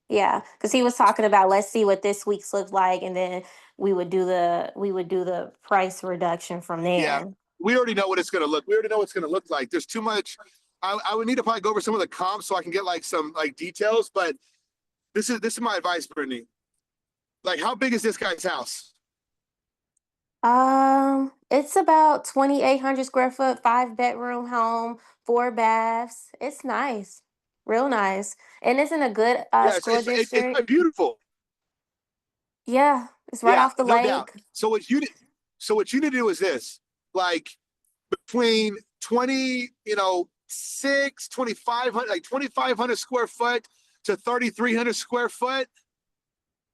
Yeah, because he was talking about, let's see what this week's look like, and then we would do the price reduction from there. Yeah. We already know what it's going to look. We already know what it's going to look like. There's too much. I would need to probably go over some of the comps so I can get like some like details. But this is my advice, Brittany. Like, how big is this guy's house? It's about 2,800 square foot, 5-bedroom home, 4 baths. It's nice, real nice, and it's in a good school district. It's beautiful. Yeah, it's right off the no lake. doubt. So what you need to do is this. Like between 2,500 square foot to 3,300 square foot,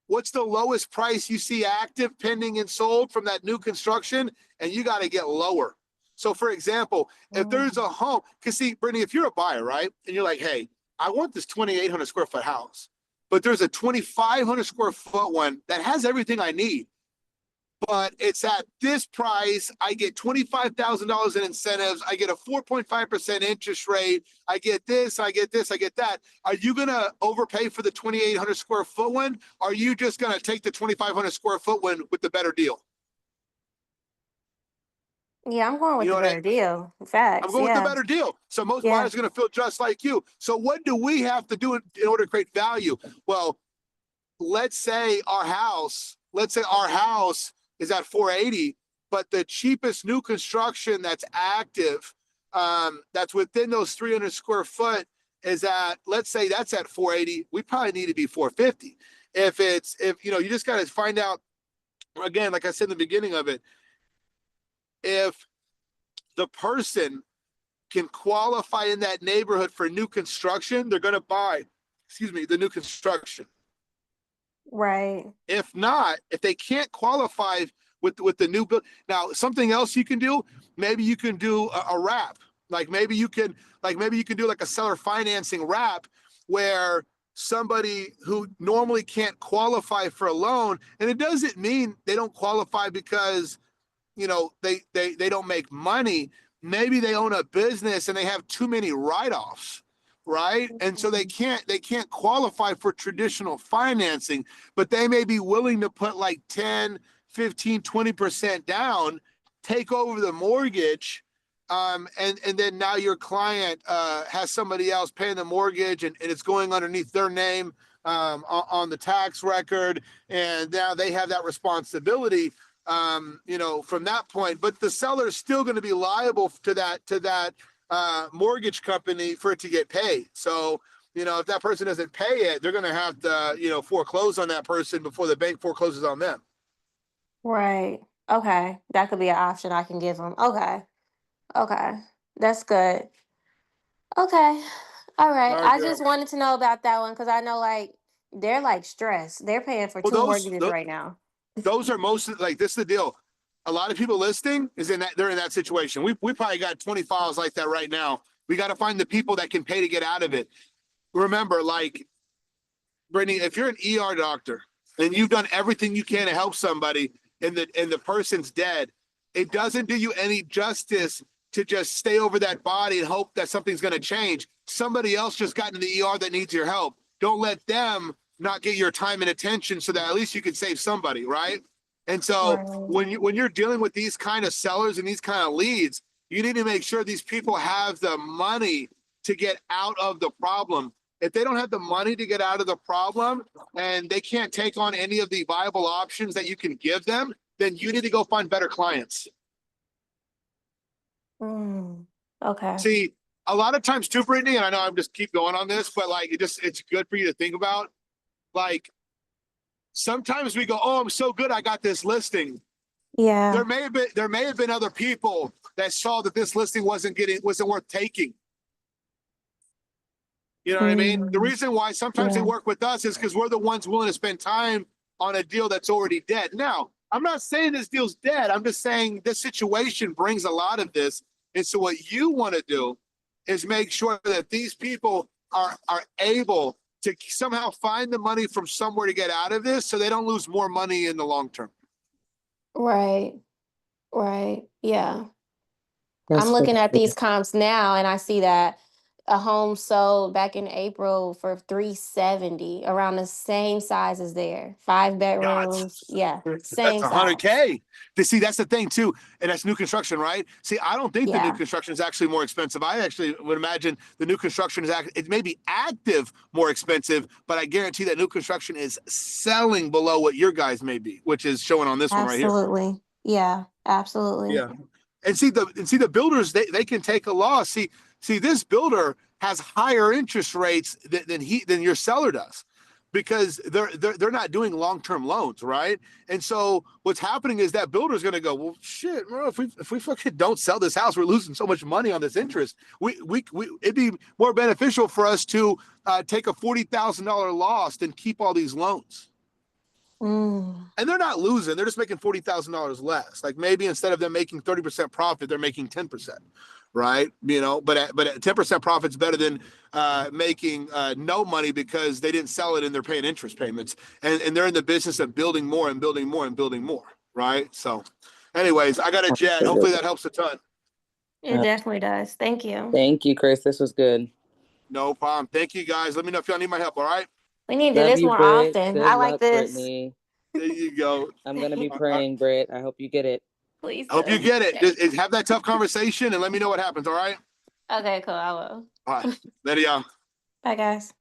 what's the lowest price you see active, pending, and sold from that new construction? And you got to get lower. So for example, if there's a home, because see, Brittany, if you're a buyer, right, and you're like, hey, I want this 2,800 square foot house, but there's a 2,500 square foot one that has everything I need, but it's at this price. I get $25,000 in incentives. I get a 4.5% interest rate. I get this, I get this, I get that. Are you going to overpay for the 2,800 square foot one? Or are you just going to take the 2,500 square foot one with the better deal? Yeah, I'm going with the better deal. Facts. I'm going with the better deal. So most buyers are going to feel just like you. So what do we have to do in order to create value? Well, let's say our house is at 480, but the cheapest new construction that's active, that's within those 300 square foot is at, let's say that's at 480. We probably need to be 450. If you just got to find out, again, like I said in the beginning of it, if the person can qualify in that neighborhood for new construction, they're going to buy, the new construction. Right. If not, if they can't qualify with the new build, now something else you can do, maybe you can do a wrap. Like maybe you can do like a seller financing wrap where somebody who normally can't qualify for a loan, and it doesn't mean they don't qualify because they don't make money. Maybe they own a business and they have too many write-offs, right? And so they can't qualify for traditional financing, but they may be willing to put like 10, 15, 20% down, take over the mortgage, and then now your client has somebody else paying the mortgage, and it's going underneath their name on the tax record, and now they have that responsibility from that point. But the seller is still going to be liable to that mortgage company for it to get paid. So, if that person doesn't pay it, they're going to have to, foreclose on that person before the bank forecloses on them. Right. Okay. That could be an option I can give them. Okay. That's good. Okay. All right. I just wanted to know about that one because I know they're like stressed. They're paying for 2 mortgages right now. Those are this is the deal. A lot of people listing they're in that situation. We probably got 20 files like that right now. We got to find the people that can pay to get out of it. Remember, Brittany, if you're an ER doctor and you've done everything you can to help somebody and the person's dead, it doesn't do you any justice to just stay over that body and hope that something's going to change. Somebody else just got in the ER that needs your help. Don't let them not get your time and attention so that at least you can save somebody, right? And so when you're dealing with these kind of sellers and these kind of leads, you need to make sure these people have the money to get out of the problem. if they don't have the money to get out of the problem and they can't take on any of the viable options that you can give them, then you need to go find better clients. Okay. See, a lot of times too, Brittany, and I know I'm just keep going on this, but like it's good for you to think about. Like sometimes we go, oh, I'm so good, I got this listing. Yeah. There may have been other people that saw that this listing wasn't worth taking. You know what I mean? The reason why sometimes they Yeah. work with us is because we're the ones willing to spend time on a deal that's already dead. Now, I'm not saying this deal's dead. I'm just saying this situation brings a lot of this. And so what you want to do is make sure that these people are able to somehow find the money from somewhere to get out of this so they don't lose more money in the long term. Right. Right. Yeah. That's I'm looking good. at these comps now and I see that a home sold back in April for 370, around the same size as there. 5 bedrooms. Yeah. Same That's size. $100K. See, that's the thing too. And that's new construction, right? See, I don't think the new Yeah. construction is actually more expensive. I actually would imagine the new construction it may be active more expensive, but I guarantee that new construction is selling below what your guys may be, which is showing on this one right here. Absolutely. Yeah. Absolutely. Yeah. And see the builders, they can take a loss. See, this builder has higher interest rates than your seller does, because they're not doing long-term loans, right? And so what's happening is that builder's gonna go, well, shit, bro, if we fucking don't sell this house, we're losing so much money on this interest. It'd be more beneficial for us to take a $40,000 loss than keep all these loans. And they're not losing, they're just making $40,000 less. Like maybe instead of them making 30% profit, they're making 10%, right? You know, but at 10% profit's better than making no money because they didn't sell it and they're paying interest payments. And they're in the business of building more and building more and building more, right? So anyways, I got a jet. Hopefully that helps a ton. It definitely does. Thank you. Thank you, Chris. This was good. No problem. Thank you guys. Let me know if y'all need my help, all right? We need to do Love this you, more Britt. often. Good I like luck, this. Brittany. There you go. I'm gonna be praying, Britt. I hope you get it. Please. I hope you do. get it. Just have that tough conversation and let me know what happens, all right? Okay, cool. I will. All right. Later, y'all. Bye, guys.